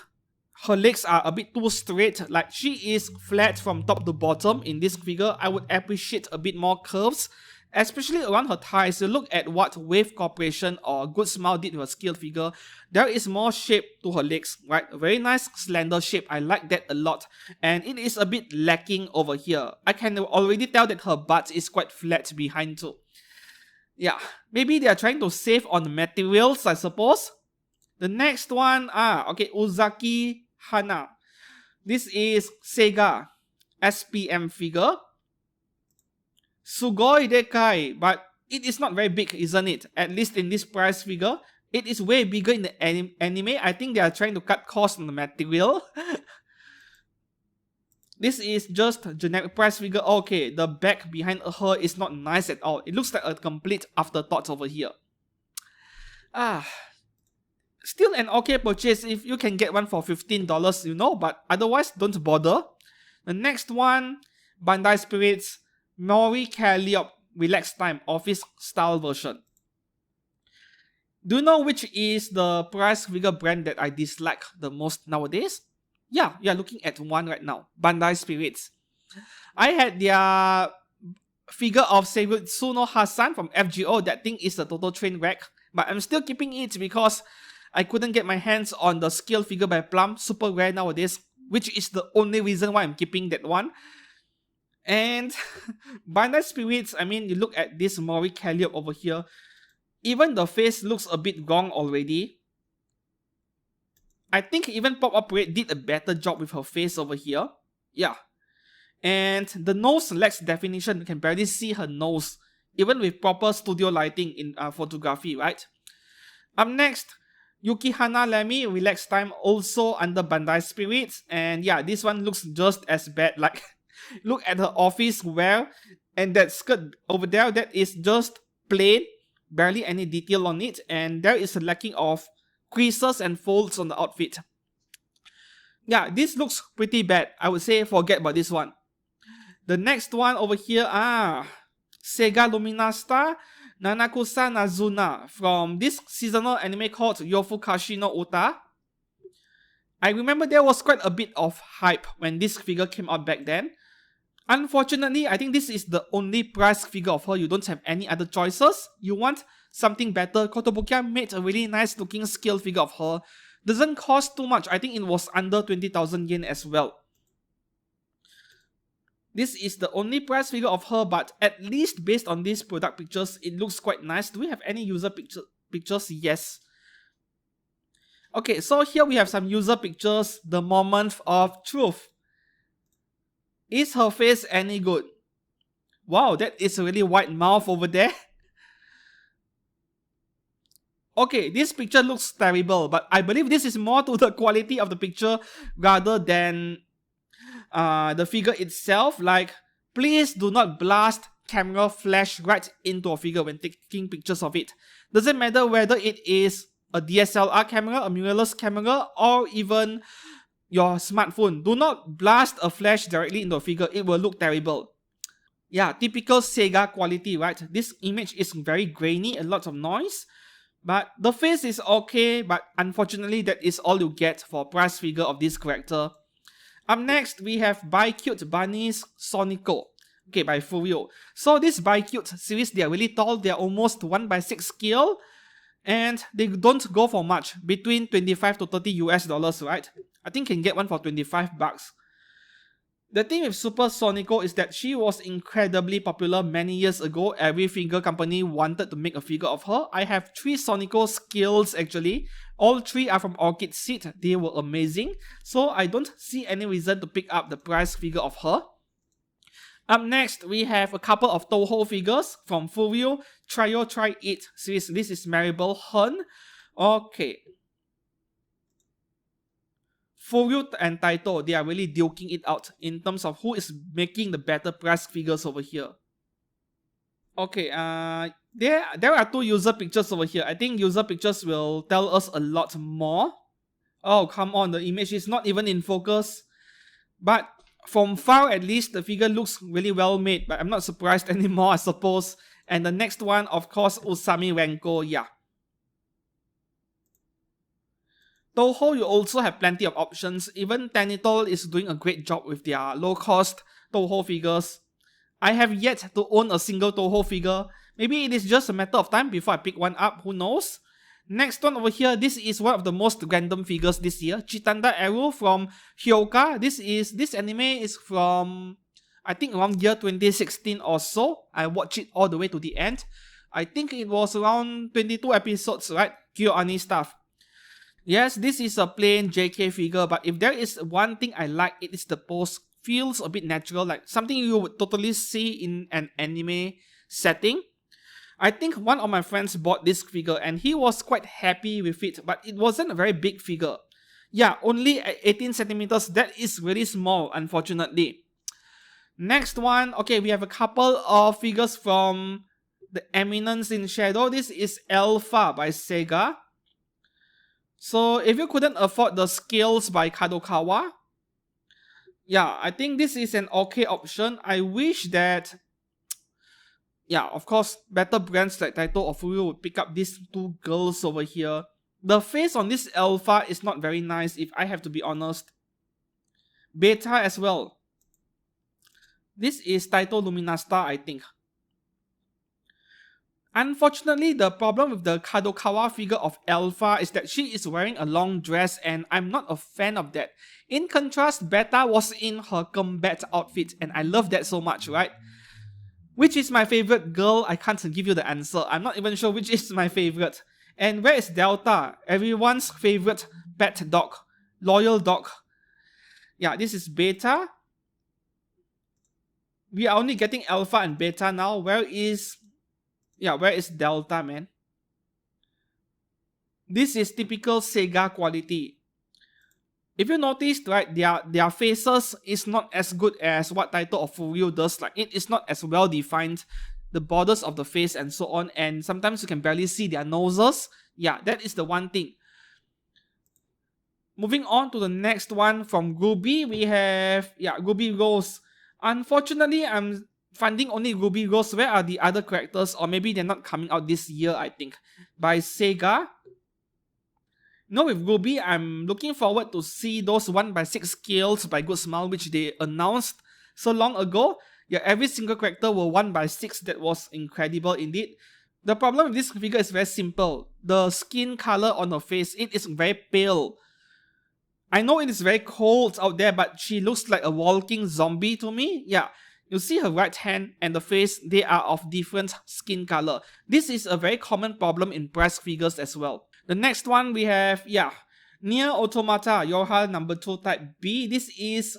her legs are a bit too straight, like she is flat from top to bottom in this figure. I would appreciate a bit more curves, especially around her thighs. You look at what Wave Corporation or Good Smile did to her scale figure, there is more shape to her legs, right? A very nice slender shape, I like that a lot. And it is a bit lacking over here. I can already tell that her butt is quite flat behind too. Yeah, maybe they are trying to save on materials, I suppose. The next one, okay, Uzaki Hana. This is Sega SPM figure. Sugoi dekai, but it is not very big, isn't it? At least in this price figure. It is way bigger in the anime. I think they are trying to cut costs on the material. This is just a generic price figure. Okay, the back behind her is not nice at all. It looks like a complete afterthought over here. Still an okay purchase if you can get one for $15, you know, but otherwise don't bother. The next one, Bandai Spirits Mori Calliope Relax Time Office Style version. Do you know which is the price figure brand that I dislike the most nowadays? Yeah, you're looking at one right now. Bandai Spirits. I had their figure of Seibutsuno Hasan from FGO. That thing is a total train wreck. But I'm still keeping it because I couldn't get my hands on the scale figure by Plum. Super rare nowadays. which is the only reason why I'm keeping that one. And Bandai Spirits, I mean, you look at this Mori Calliope over here, even the face looks a bit wrong already. I think even Pop Up Parade did a better job with her face over here. Yeah. And the nose lacks definition. You can barely see her nose, even with proper studio lighting in photography, right? Up next, Yukihana Lemmy Relax Time, also under Bandai Spirits. And yeah, this one looks just as bad. Like, look at her office wear, and that skirt over there, that is just plain, barely any detail on it, and there is a lacking of creases and folds on the outfit. Yeah, this looks pretty bad. I would say forget about this one. The next one over here, Sega Luminasta Nanakusa Nazuna, from this seasonal anime called Yofukashi no Uta. I remember there was quite a bit of hype when this figure came out back then. Unfortunately, I think this is the only price figure of her. You don't have any other choices. You want something better. Kotobukiya made a really nice looking scale figure of her. Doesn't cost too much. I think it was under 20,000 yen as well. This is the only price figure of her, but at least based on these product pictures, it looks quite nice. Do we have any user pictures? Yes. Okay, so here we have some user pictures. The moment of truth. Is her face any good? Wow, that is a really wide mouth over there. Okay, this picture looks terrible, but I believe this is more to the quality of the picture rather than the figure itself. Like, please do not blast camera flash right into a figure when taking pictures of it. Doesn't matter whether it is a DSLR camera, a mirrorless camera, or even your smartphone. Do not blast a flash directly into a figure. It will look terrible. Yeah, typical Sega quality, right? This image is very grainy, a lot of noise. But the face is okay, but unfortunately that is all you get for a price figure of this character. Up next, we have By Cute Bunnies Sonico. Okay, by Furio. So this By Cute series, they are really tall. They are almost 1/6 scale. And they don't go for much. Between 25 to 30 US dollars, right? I think you can get one for 25 bucks. The thing with Super Sonico is that she was incredibly popular many years ago. Every figure company wanted to make a figure of her. I have 3 Sonico scales actually. All 3 are from Orchid Seed. They were amazing. So I don't see any reason to pick up the price figure of her. Up next, we have a couple of Toho figures from Furio Trio Try It series. This is Maribel Hun. Okay. Furio and Taito, they are really duking it out in terms of who is making the better price figures over here. Okay, there are 2 user pictures over here. I think user pictures will tell us a lot more. Oh, come on, the image is not even in focus. But from far at least, the figure looks really well made, but I'm not surprised anymore, I suppose. And the next one, of course, Usami Renko, yeah. Toho, you also have plenty of options. Even Tanitol is doing a great job with their low-cost Toho figures. I have yet to own a single Toho figure. Maybe it is just a matter of time before I pick one up, who knows? Next one over here, this is one of the most random figures this year. Chitanda Eru from Hyoka. This anime is from, I think, around year 2016 or so. I watched it all the way to the end. I think it was around 22 episodes, right? KyoAni stuff. Yes, this is a plain JK figure, but if there is one thing I like, it is the pose. Feels a bit natural, like something you would totally see in an anime setting. I think one of my friends bought this figure and he was quite happy with it, but it wasn't a very big figure. Yeah, only 18 centimeters. That is really small, unfortunately. Next one, okay, we have a couple of figures from the Eminence in Shadow. This is Alpha by Sega. So if you couldn't afford the scales by Kadokawa, yeah, I think this is an okay option. I wish that, yeah, of course, better brands like Taito or Furio would pick up these 2 girls over here. The face on this Alpha is not very nice, if I have to be honest. Beta as well. This is Taito Luminasta, I think. Unfortunately, the problem with the Kadokawa figure of Alpha is that she is wearing a long dress and I'm not a fan of that. In contrast, Beta was in her combat outfit and I love that so much, right? Which is my favorite girl? I can't give you the answer. I'm not even sure which is my favorite. And where is Delta? Everyone's favorite pet dog. Loyal dog. Yeah, this is Beta. We are only getting Alpha and Beta now. Where is Delta, man? This is typical Sega quality. If you noticed, right, their faces is not as good as what Taito of Furyu does. Like, it is not as well defined, the borders of the face and so on, and sometimes you can barely see their noses. Yeah, that is the one thing. Moving on to the next one from Ruby, we have Ruby Rose. Unfortunately, I'm finding only Ruby Rose. Where are the other characters? Or maybe they're not coming out this year, I think. By Sega. No, with Ruby, I'm looking forward to see those 1/6 scales by Good Smile, which they announced so long ago. Yeah, every single character were 1/6. That was incredible indeed. The problem with this figure is very simple. The skin color on her face, it is very pale. I know it is very cold out there, but she looks like a walking zombie to me. Yeah, you see her right hand and the face, they are of different skin color. This is a very common problem in breast figures as well. The next one we have, Nier Automata, Yoha number 2 type B. This is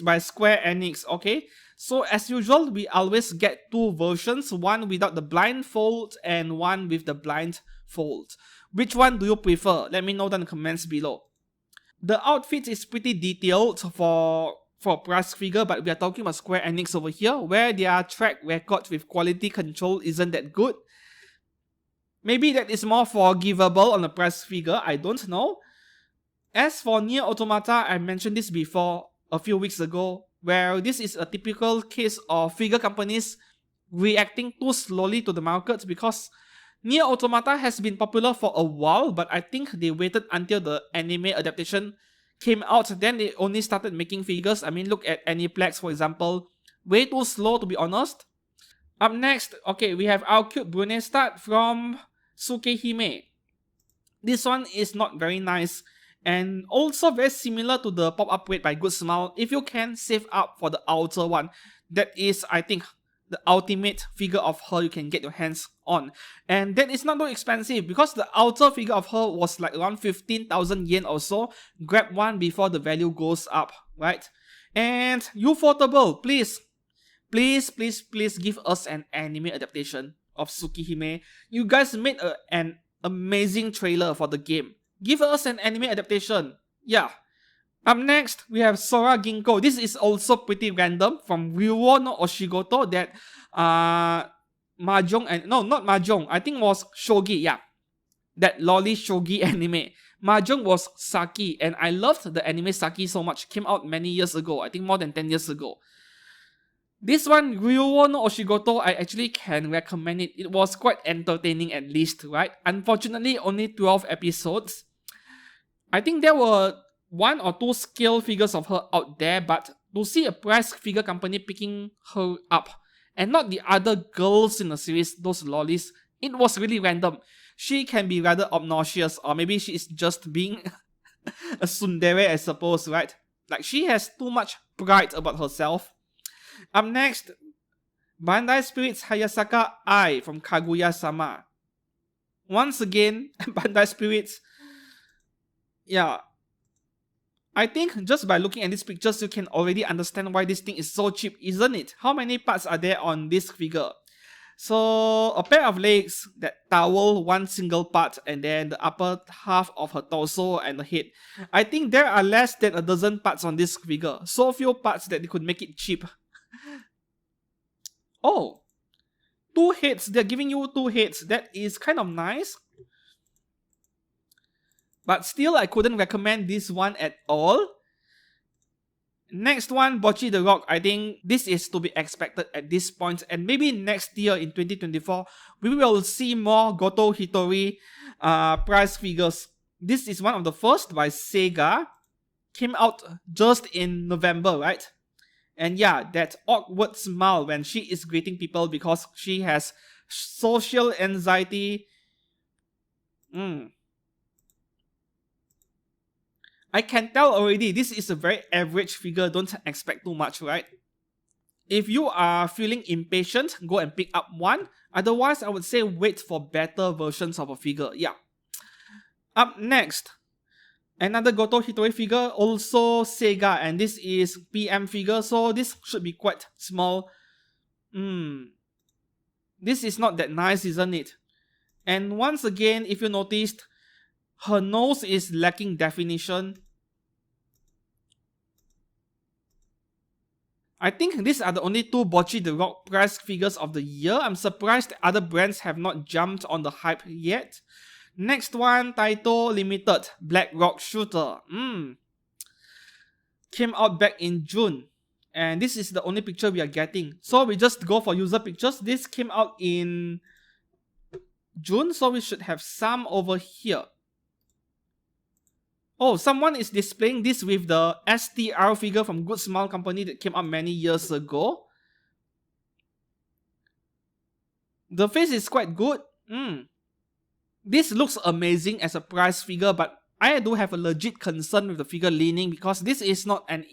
by Square Enix, okay? So as usual, we always get two versions, one without the blindfold and one with the blindfold. Which one do you prefer? Let me know down in the comments below. The outfit is pretty detailed for a breast figure, but we are talking about Square Enix over here, where their track record with quality control isn't that good. Maybe that is more forgivable on a breast figure, I don't know. As for Nier Automata, I mentioned this before a few weeks ago, where this is a typical case of figure companies reacting too slowly to the market, because Nier Automata has been popular for a while, but I think they waited until the anime adaptation came out, then they only started making figures. I mean, look at Aniplex, for example. Way too slow, to be honest. Up next, okay, we have our cute brunette stud from Tsukehime. This one is not very nice and also very similar to the pop-up weight by Good Smile. If you can, save up for the outer one. That is, I think, the ultimate figure of her you can get your hands on. And that is not too expensive because the outer figure of her was like around 15,000 yen or so. Grab one before the value goes up, right? And Ufotable, please give us an anime adaptation of Tsukehime. You guys made an amazing trailer for the game. Give us an anime adaptation. Yeah. Up next, we have Sora Ginkgo. This is also pretty random from Ryuo no Oshigoto, that Mahjong and... No, not Mahjong. I think it was Shogi, yeah. That lolly Shogi anime. Mahjong was Saki, and I loved the anime Saki so much. It came out many years ago. I think more than 10 years ago. This one, Ryuo no Oshigoto, I actually can recommend it. It was quite entertaining at least, right? Unfortunately, only 12 episodes. I think there were 1 or 2 scale figures of her out there, but to see a breast figure company picking her up and not the other girls in the series, those lollies, it was really random. She can be rather obnoxious, or maybe she is just being a tsundere, I suppose, right? Like, she has too much pride about herself. Up next, Bandai Spirit's Hayasaka Ai from Kaguya-sama. Once again, Bandai Spirits, yeah. I think just by looking at these pictures, you can already understand why this thing is so cheap, isn't it? How many parts are there on this figure? So, a pair of legs, that towel, 1 single part, and then the upper half of her torso and the head. I think there are less than a dozen parts on this figure. So few parts that they could make it cheap. Oh, 2 heads. They're giving you 2 heads. That is kind of nice. But still, I couldn't recommend this one at all. Next one, Bocchi the Rock. I think this is to be expected at this point. And maybe next year in 2024, we will see more Goto Hitori prize figures. This is one of the first by Sega. Came out just in November, right? And yeah, that awkward smile when she is greeting people because she has social anxiety. I can tell already this is a very average figure, don't expect too much, right? If you are feeling impatient, go and pick up one. Otherwise, I would say wait for better versions of a figure. Yeah. Up next, another Goto Hitori figure, also Sega, and this is PM figure, so this should be quite small. This is not that nice, isn't it? And once again, if you noticed, her nose is lacking definition. I think these are the only two Bocchi the Rock prize figures of the year. I'm surprised other brands have not jumped on the hype yet. Next one, Taito Limited Black Rock Shooter. Came out back in June. And this is the only picture we are getting. So we just go for user pictures. This came out in June, so we should have some over here. Oh, someone is displaying this with the STR figure from Good Smile Company that came out many years ago. The face is quite good. This looks amazing as a prize figure, but I do have a legit concern with the figure leaning because this is not an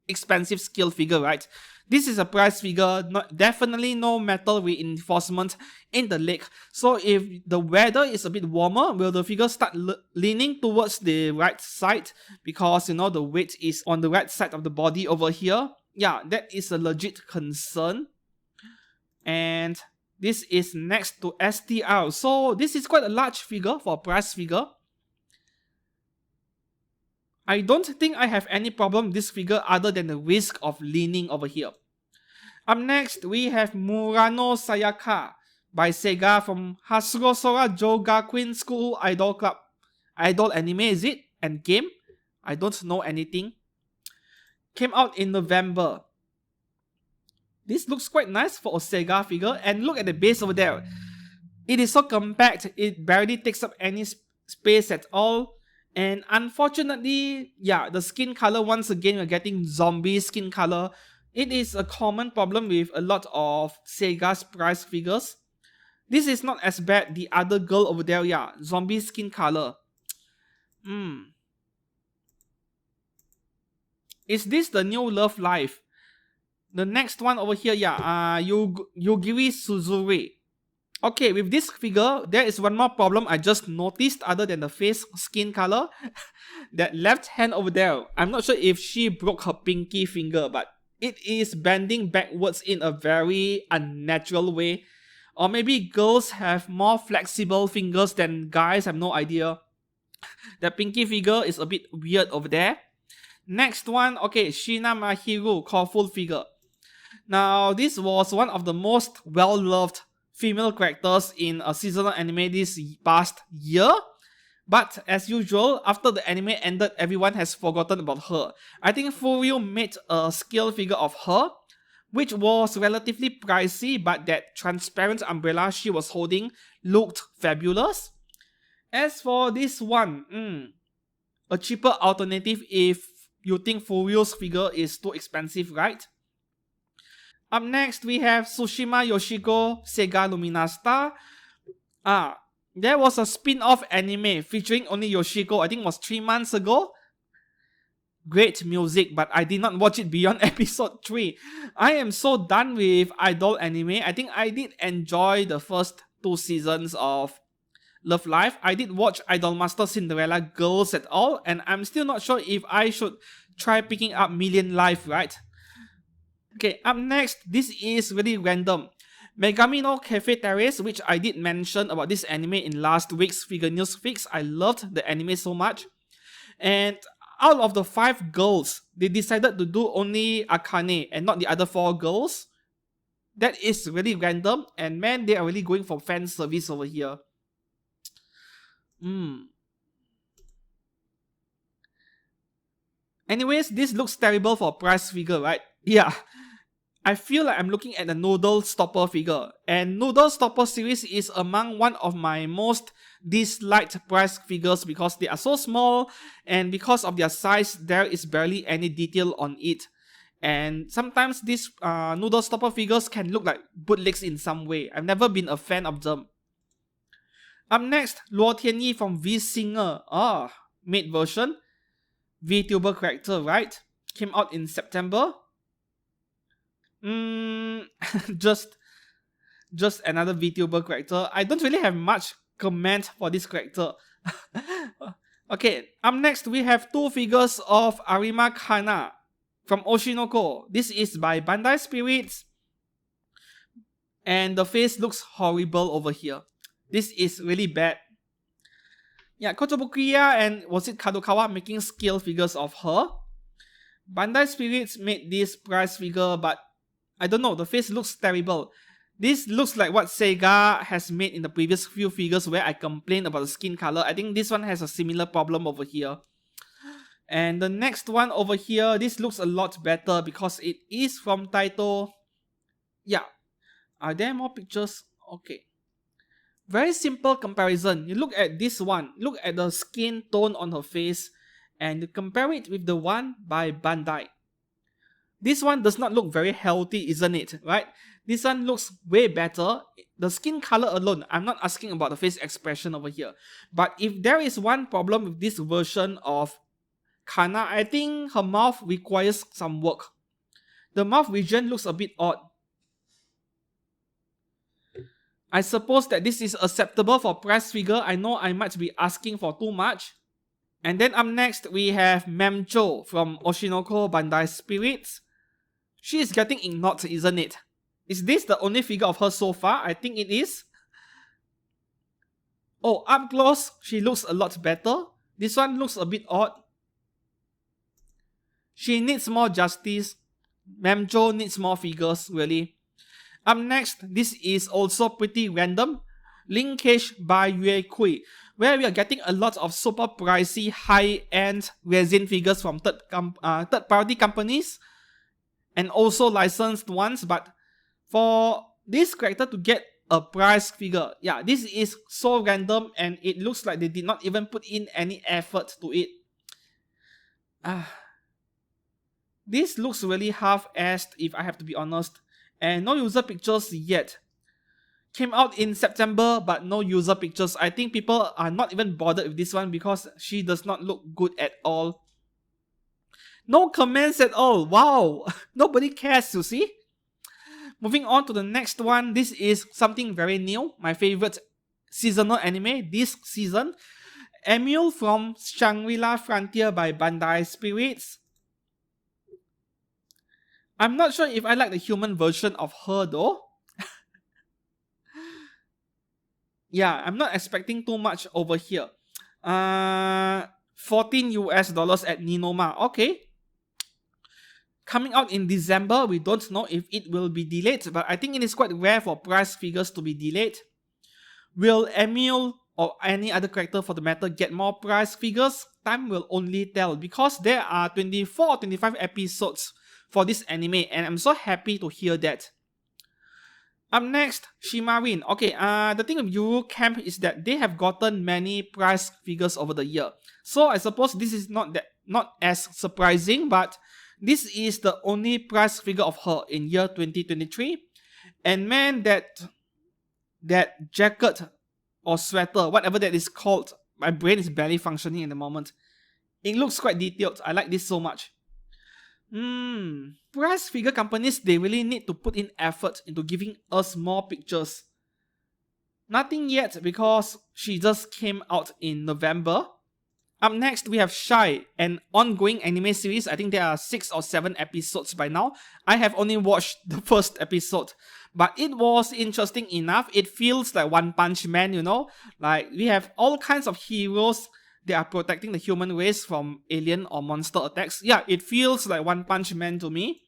expensive scale figure, right? This is a prize figure, definitely no metal reinforcement in the leg. So if the weather is a bit warmer, will the figure start leaning towards the right side? Because, you know, the weight is on the right side of the body over here. Yeah, that is a legit concern. And this is next to STR. So this is quite a large figure for a prize figure. I don't think I have any problem with this figure other than the risk of leaning over here. Up next, we have Murano Sayaka by Sega from Hasuro Sora Jogakuin School Idol Club. Idol anime, is it? And game? I don't know anything. Came out in November. This looks quite nice for a Sega figure. And look at the base over there. It is so compact, it barely takes up any space at all. And unfortunately, yeah, the skin color, once again, we're getting zombie skin color. It is a common problem with a lot of Sega's prize figures. This is not as bad. The other girl over there, yeah, zombie skin color. Is this the new Love Life? The next one over here, yeah, Yugiri Suzuri. Okay, with this figure, there is one more problem I just noticed other than the face skin color. That left hand over there, I'm not sure if she broke her pinky finger, but it is bending backwards in a very unnatural way. Or maybe girls have more flexible fingers than guys, I have no idea. The pinky figure is a bit weird over there. Next one, okay, Shina Mahiru Koful figure. Now, this was one of the most well-loved female characters in a seasonal anime this past year. But as usual, after the anime ended, everyone has forgotten about her. I think Furyu made a scale figure of her, which was relatively pricey, but that transparent umbrella she was holding looked fabulous. As for this one, a cheaper alternative if you think Furyu's figure is too expensive, right? Up next, we have Tsushima Yoshiko Sega Luminasta. There was a spin-off anime featuring only Yoshiko, I think it was 3 months ago. Great music, but I did not watch it beyond episode 3. I am so done with idol anime. I think I did enjoy the first 2 seasons of Love Life. I did watch Idolmaster Cinderella Girls at all, and I'm still not sure if I should try picking up Million Life, right? Okay, up next, this is really random. Megami no Cafe Terrace, which I did mention about this anime in last week's Figure News Fix. I loved the anime so much. And out of the 5 girls, they decided to do only Akane and not the other 4 girls. That is really random, and man, they are really going for fan service over here. Anyways, this looks terrible for a prize figure, right? Yeah. I feel like I'm looking at a Noodle Stopper figure, and Noodle Stopper series is among one of my most disliked prize figures because they are so small, and because of their size, there is barely any detail on it. And sometimes these noodle stopper figures can look like bootlegs in some way. I've never been a fan of them. Up next, Luo Tianyi from V Singer. Made version. VTuber character, right? Came out in September. Just another VTuber character. I don't really have much comment for this character. Okay, up next we have 2 figures of Arima Kana from Oshinoko. This is by Bandai Spirits. And the face looks horrible over here. This is really bad. Yeah, Kotobukiya and was it Kadokawa making scale figures of her. Bandai Spirits made this price figure, but I don't know, the face looks terrible. This looks like what Sega has made in the previous few figures where I complained about the skin color. I think this one has a similar problem over here. And the next one over here, this looks a lot better because it is from Taito. Yeah. Are there more pictures? Okay. Very simple comparison. You look at this one. Look at the skin tone on her face. And you compare it with the one by Bandai. This one does not look very healthy, isn't it? Right? This one looks way better. The skin color alone, I'm not asking about the face expression over here. But if there is one problem with this version of Kana, I think her mouth requires some work. The mouth region looks a bit odd. I suppose that this is acceptable for price figure. I know I might be asking for too much. And then up next, we have Memcho from Oshinoko Bandai Spirits. She is getting ignored, isn't it? Is this the only figure of her so far? I think it is. Oh, up close, she looks a lot better. This one looks a bit odd. She needs more justice. Memcho needs more figures, really. Up next, this is also pretty random. Linkage by Yue Kui, where we are getting a lot of super pricey, high-end resin figures from third-party companies. And also licensed ones, but for this character to get a price figure, yeah, this is so random and it looks like they did not even put in any effort to it. This looks really half-assed if I have to be honest. And no user pictures yet. Came out in September but no user pictures. I think people are not even bothered with this one because she does not look good at all. No comments at all. Wow. Nobody cares, you see. Moving on to the next one. This is something very new. My favorite seasonal anime this season. Emule from Shangri-La Frontier by Bandai Spirits. I'm not sure if I like the human version of her though. Yeah, I'm not expecting too much over here. $14 at Ninoma. Okay. Coming out in December, we don't know if it will be delayed, but I think it is quite rare for price figures to be delayed. Will Emule or any other character for the matter get more price figures? Time will only tell because there are 24 or 25 episodes for this anime and I'm so happy to hear that. Up next, Shimarin. Okay, the thing with Yuru Camp is that they have gotten many price figures over the year. So I suppose this is not as surprising, but this is the only price figure of her in year 2023. And man, that jacket or sweater, whatever that is called, my brain is barely functioning in the moment. It looks quite detailed. I like this so much. Price figure companies, they really need to put in effort into giving us more pictures. Nothing yet because she just came out in November. Up next, we have Shy, an ongoing anime series. I think there are 6 or 7 episodes by now. I have only watched the first episode, but it was interesting enough. It feels like One Punch Man, you know? Like, we have all kinds of heroes that are protecting the human race from alien or monster attacks. Yeah, it feels like One Punch Man to me.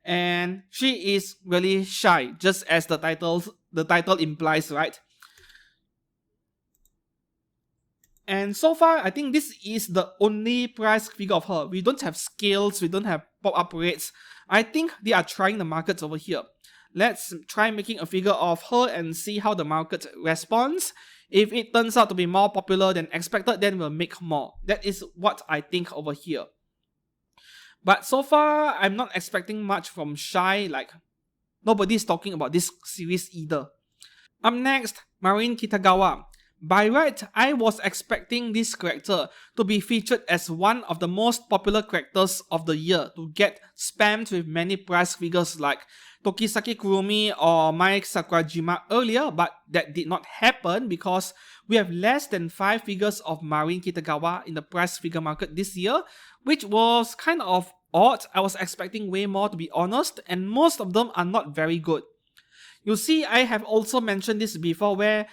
And she is really shy, just as the title implies, right? And so far, I think this is the only price figure of her. We don't have scales, we don't have pop-up rates. I think they are trying the markets over here. Let's try making a figure of her and see how the market responds. If it turns out to be more popular than expected, then we'll make more. That is what I think over here. But so far, I'm not expecting much from Shy, like nobody's talking about this series either. Up next, Marin Kitagawa. By right, I was expecting this character to be featured as one of the most popular characters of the year, to get spammed with many prize figures like Tokisaki Kurumi or Mai Sakurajima earlier, but that did not happen because we have less than 5 figures of Marin Kitagawa in the prize figure market this year, which was kind of odd. I was expecting way more, to be honest, and most of them are not very good. You see, I have also mentioned this before where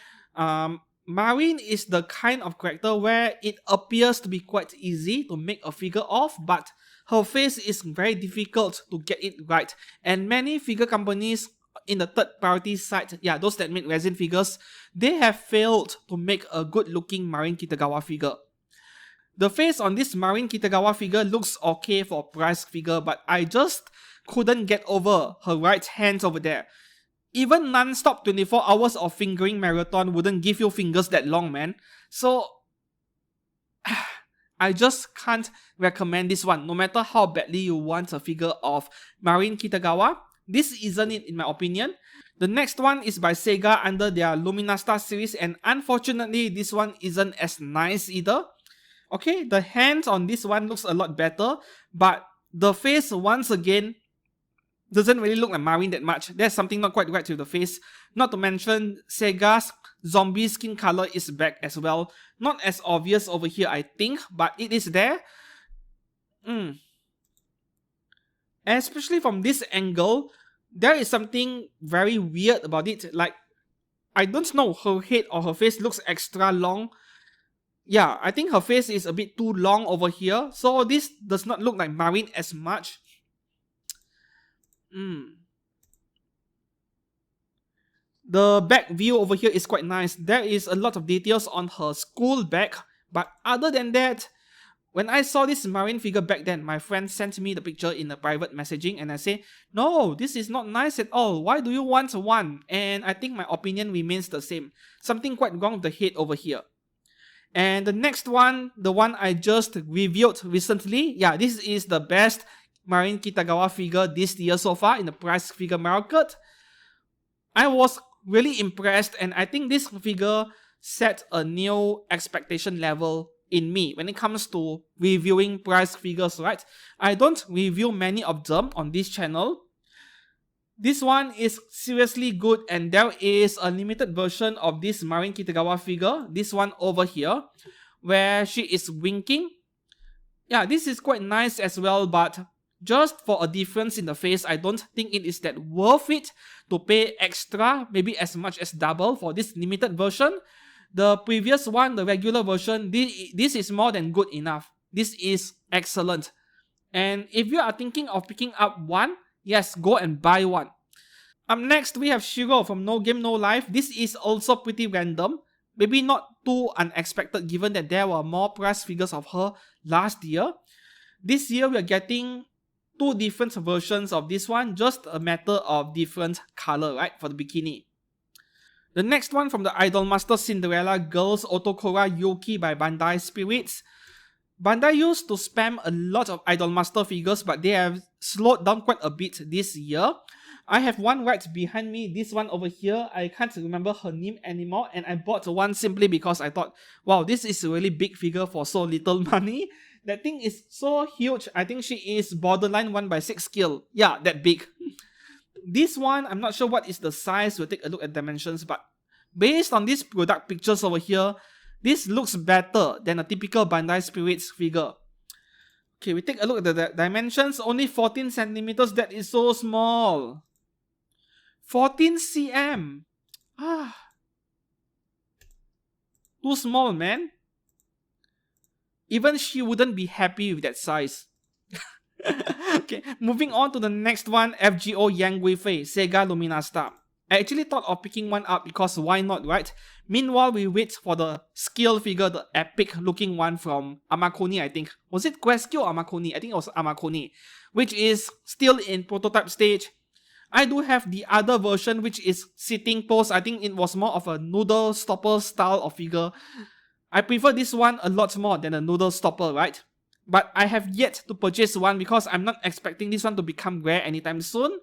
Marin is the kind of character where it appears to be quite easy to make a figure of, but her face is very difficult to get it right. And many figure companies in the third party side, yeah, those that make resin figures, they have failed to make a good looking Marin Kitagawa figure. The face on this Marin Kitagawa figure looks okay for a prize figure, but I just couldn't get over her right hand over there. Even non-stop 24 hours of fingering marathon wouldn't give you fingers that long, man. So, I just can't recommend this one. No matter how badly you want a figure of Marin Kitagawa, this isn't it in my opinion. The next one is by Sega under their Luminasta series, and unfortunately this one isn't as nice either. Okay, the hands on this one looks a lot better, but the face once again doesn't really look like Marin that much. There's something not quite right with the face. Not to mention, Sega's zombie skin color is back as well. Not as obvious over here, I think, but it is there. Especially from this angle, there is something very weird about it. Like, I don't know, her head or her face looks extra long. Yeah, I think her face is a bit too long over here. So this does not look like Marin as much. The back view over here is quite nice. There is a lot of details on her school bag, but other than that, when I saw this Marin figure back then, my friend sent me the picture in a private messaging and I say, no, this is not nice at all. Why do you want one? And I think my opinion remains the same. Something quite wrong with the head over here. And the next one, the one I just reviewed recently, yeah, this is the best Marin Kitagawa figure this year so far in the prize figure market. I was really impressed, and I think this figure set a new expectation level in me when it comes to reviewing prize figures, right? I don't review many of them on this channel. This one is seriously good, and there is a limited version of this Marin Kitagawa figure, this one over here, where she is winking. Yeah, this is quite nice as well, but just for a difference in the face, I don't think it is that worth it to pay extra, maybe as much as double for this limited version. The previous one, the regular version, this is more than good enough. This is excellent. And if you are thinking of picking up one, yes, go and buy one. Up next, we have Shiro from No Game No Life. This is also pretty random. Maybe not too unexpected given that there were more prize figures of her last year. This year, we are getting two different versions of this one, just a matter of different color, right, for the bikini. The next one from the Idolmaster Cinderella Girls Otokora Yuki by Bandai Spirits. Bandai used to spam a lot of Idolmaster figures, but they have slowed down quite a bit this year. I have one right behind me, this one over here. I can't remember her name anymore, and I bought one simply because I thought, wow, this is a really big figure for so little money. That thing is so huge. I think she is borderline 1/6 scale. Yeah, that big. This one, I'm not sure what is the size. We'll take a look at dimensions, but based on these product pictures over here, this looks better than a typical Bandai Spirits figure. Okay, we take a look at the dimensions. Only 14 centimeters. That is so small. 14 cm. Too small, man. Even she wouldn't be happy with that size. Okay, moving on to the next one, FGO Yang Guifei, Sega Luminasta. I actually thought of picking one up because why not, right? Meanwhile, we wait for the scale figure, the epic looking one from Amakuni, I think. Was it Questio or Amakuni? I think it was Amakuni, which is still in prototype stage. I do have the other version, which is sitting pose. I think it was more of a noodle stopper style of figure. I prefer this one a lot more than a noodle stopper, right? but I have yet to purchase one because I'm not expecting this one to become rare anytime soon.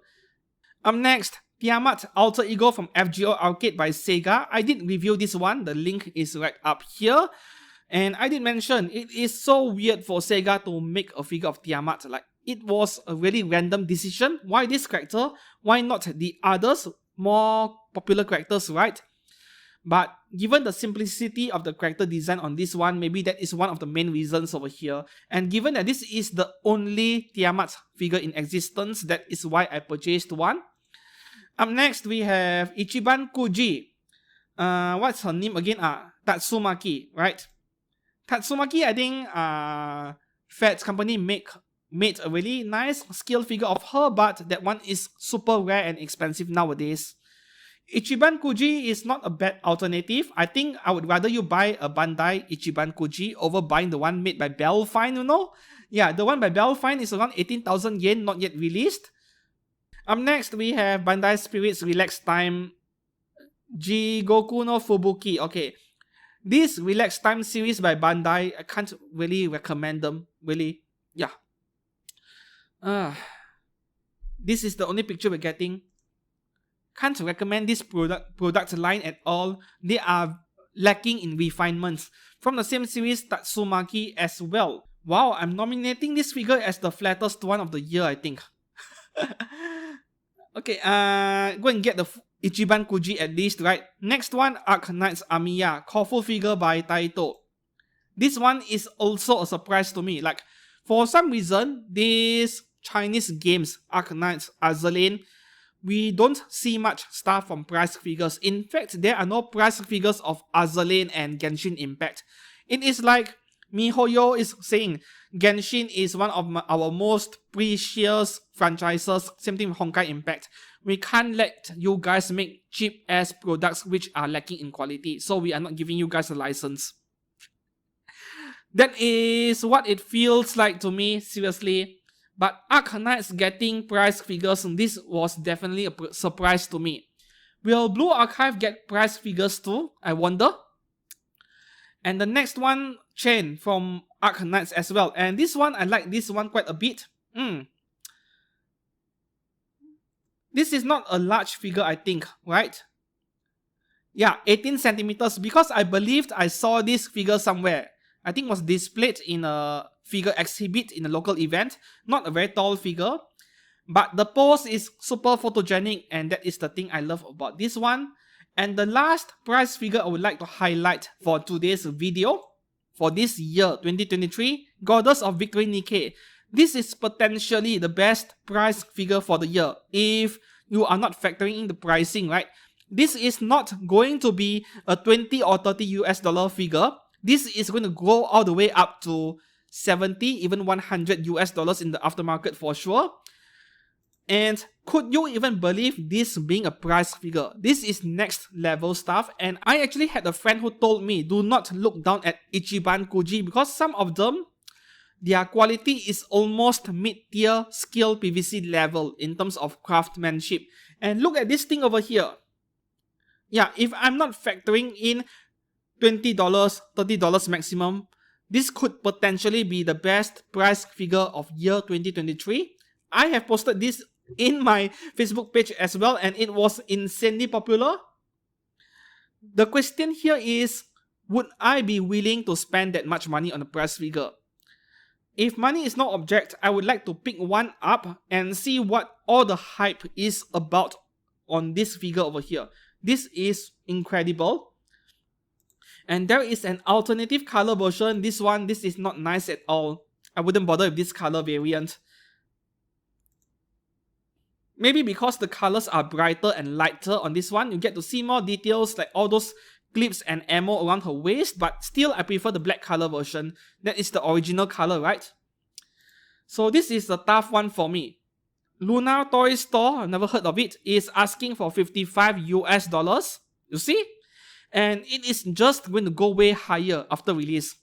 Up next, Tiamat Alter Ego from FGO Arcade by Sega. I did review this one, the link is right up here. And I did mention, it is so weird for Sega to make a figure of Tiamat. Like, it was a really random decision. Why this character? Why not the others, more popular characters, right? But given the simplicity of the character design on this one, maybe that is one of the main reasons over here. And given that this is the only Tiamat figure in existence, that is why I purchased one. Up next, we have Ichiban Kuji. What's her name again? Tatsumaki, right? Tatsumaki, I think Fats Company made a really nice scale figure of her, but that one is super rare and expensive nowadays. Ichiban Kuji is not a bad alternative. I think I would rather you buy a Bandai Ichiban Kuji over buying the one made by Belfine, you know? Yeah, the one by Belfine is around 18,000 yen, not yet released. Up next, we have Bandai Spirit's Relax Time Jigoku no Fubuki. Okay, this Relax Time series by Bandai, I can't really recommend them, really. Yeah. This is the only picture we're getting. Can't recommend this product line at all. They are lacking in refinements. From the same series, Tatsumaki as well. Wow, I'm nominating this figure as the flattest one of the year, I think. Okay, go and get the Ichiban Kuji at least, right? Next one, Arc Knights Amiya, Kofu figure by Taito. This one is also a surprise to me. Like, for some reason, these Chinese games, Arc Knights, Azalane, we don't see much stuff from prize figures. In fact, there are no prize figures of Azalane and Genshin Impact. It is like MiHoYo is saying, Genshin is one of our most precious franchises. Same thing with Honkai Impact. We can't let you guys make cheap ass products which are lacking in quality. So we are not giving you guys a license. That is what it feels like to me, seriously. But Arc Knights getting prize figures, this was definitely a surprise to me. Will Blue Archive get prize figures too? I wonder. And the next one, Chain from Arc Knights as well. And this one, I like this one quite a bit. This is not a large figure, I think, right? Yeah, 18 centimeters, because I believed I saw this figure somewhere. I think it was displayed in a figure exhibit in a local event. Not a very tall figure, but the pose is super photogenic, and that is the thing I love about this one. And the last prize figure I would like to highlight for today's video, for this year 2023, Goddess of Victory Nikkei. This is potentially the best prize figure for the year if you are not factoring in the pricing, right? This is not going to be a 20 or 30 US dollar figure. This is going to go all the way up to 70, even 100 US dollars in the aftermarket for sure. And could you even believe this being a prize figure? This is next level stuff, and I actually had a friend who told me do not look down at Ichiban Kuji because some of them, their quality is almost mid-tier scale PVC level in terms of craftsmanship. And look at this thing over here. Yeah, if I'm not factoring in $20, $30 maximum, this could potentially be the best prize figure of year 2023. I have posted this in my Facebook page as well, and it was insanely popular. The question here is, would I be willing to spend that much money on a prize figure? If money is no object, I would like to pick one up and see what all the hype is about on this figure over here. This is incredible. And there is an alternative color version. This is not nice at all. I wouldn't bother with this color variant. Maybe because the colors are brighter and lighter on this one, you get to see more details like all those clips and ammo around her waist, but still I prefer the black color version. That is the original color, right? So this is a tough one for me. Luna Toy Store, I've never heard of it, is asking for 55 US dollars. You see? And it is just going to go way higher after release.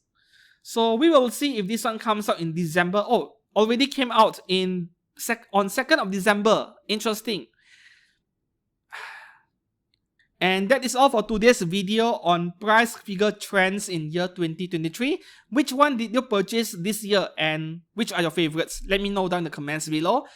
So we will see if this one comes out in December. Oh, already came out on 2nd of December. Interesting. And that is all for today's video on price figure trends in year 2023. Which one did you purchase this year and which are your favorites? Let me know down in the comments below.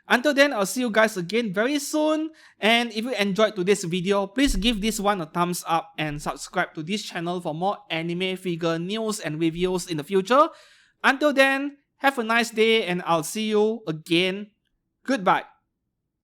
Until then, I'll see you guys again very soon. And if you enjoyed today's video, please give this one a thumbs up and subscribe to this channel for more anime figure news and reviews in the future. Until then, have a nice day and I'll see you again. Goodbye.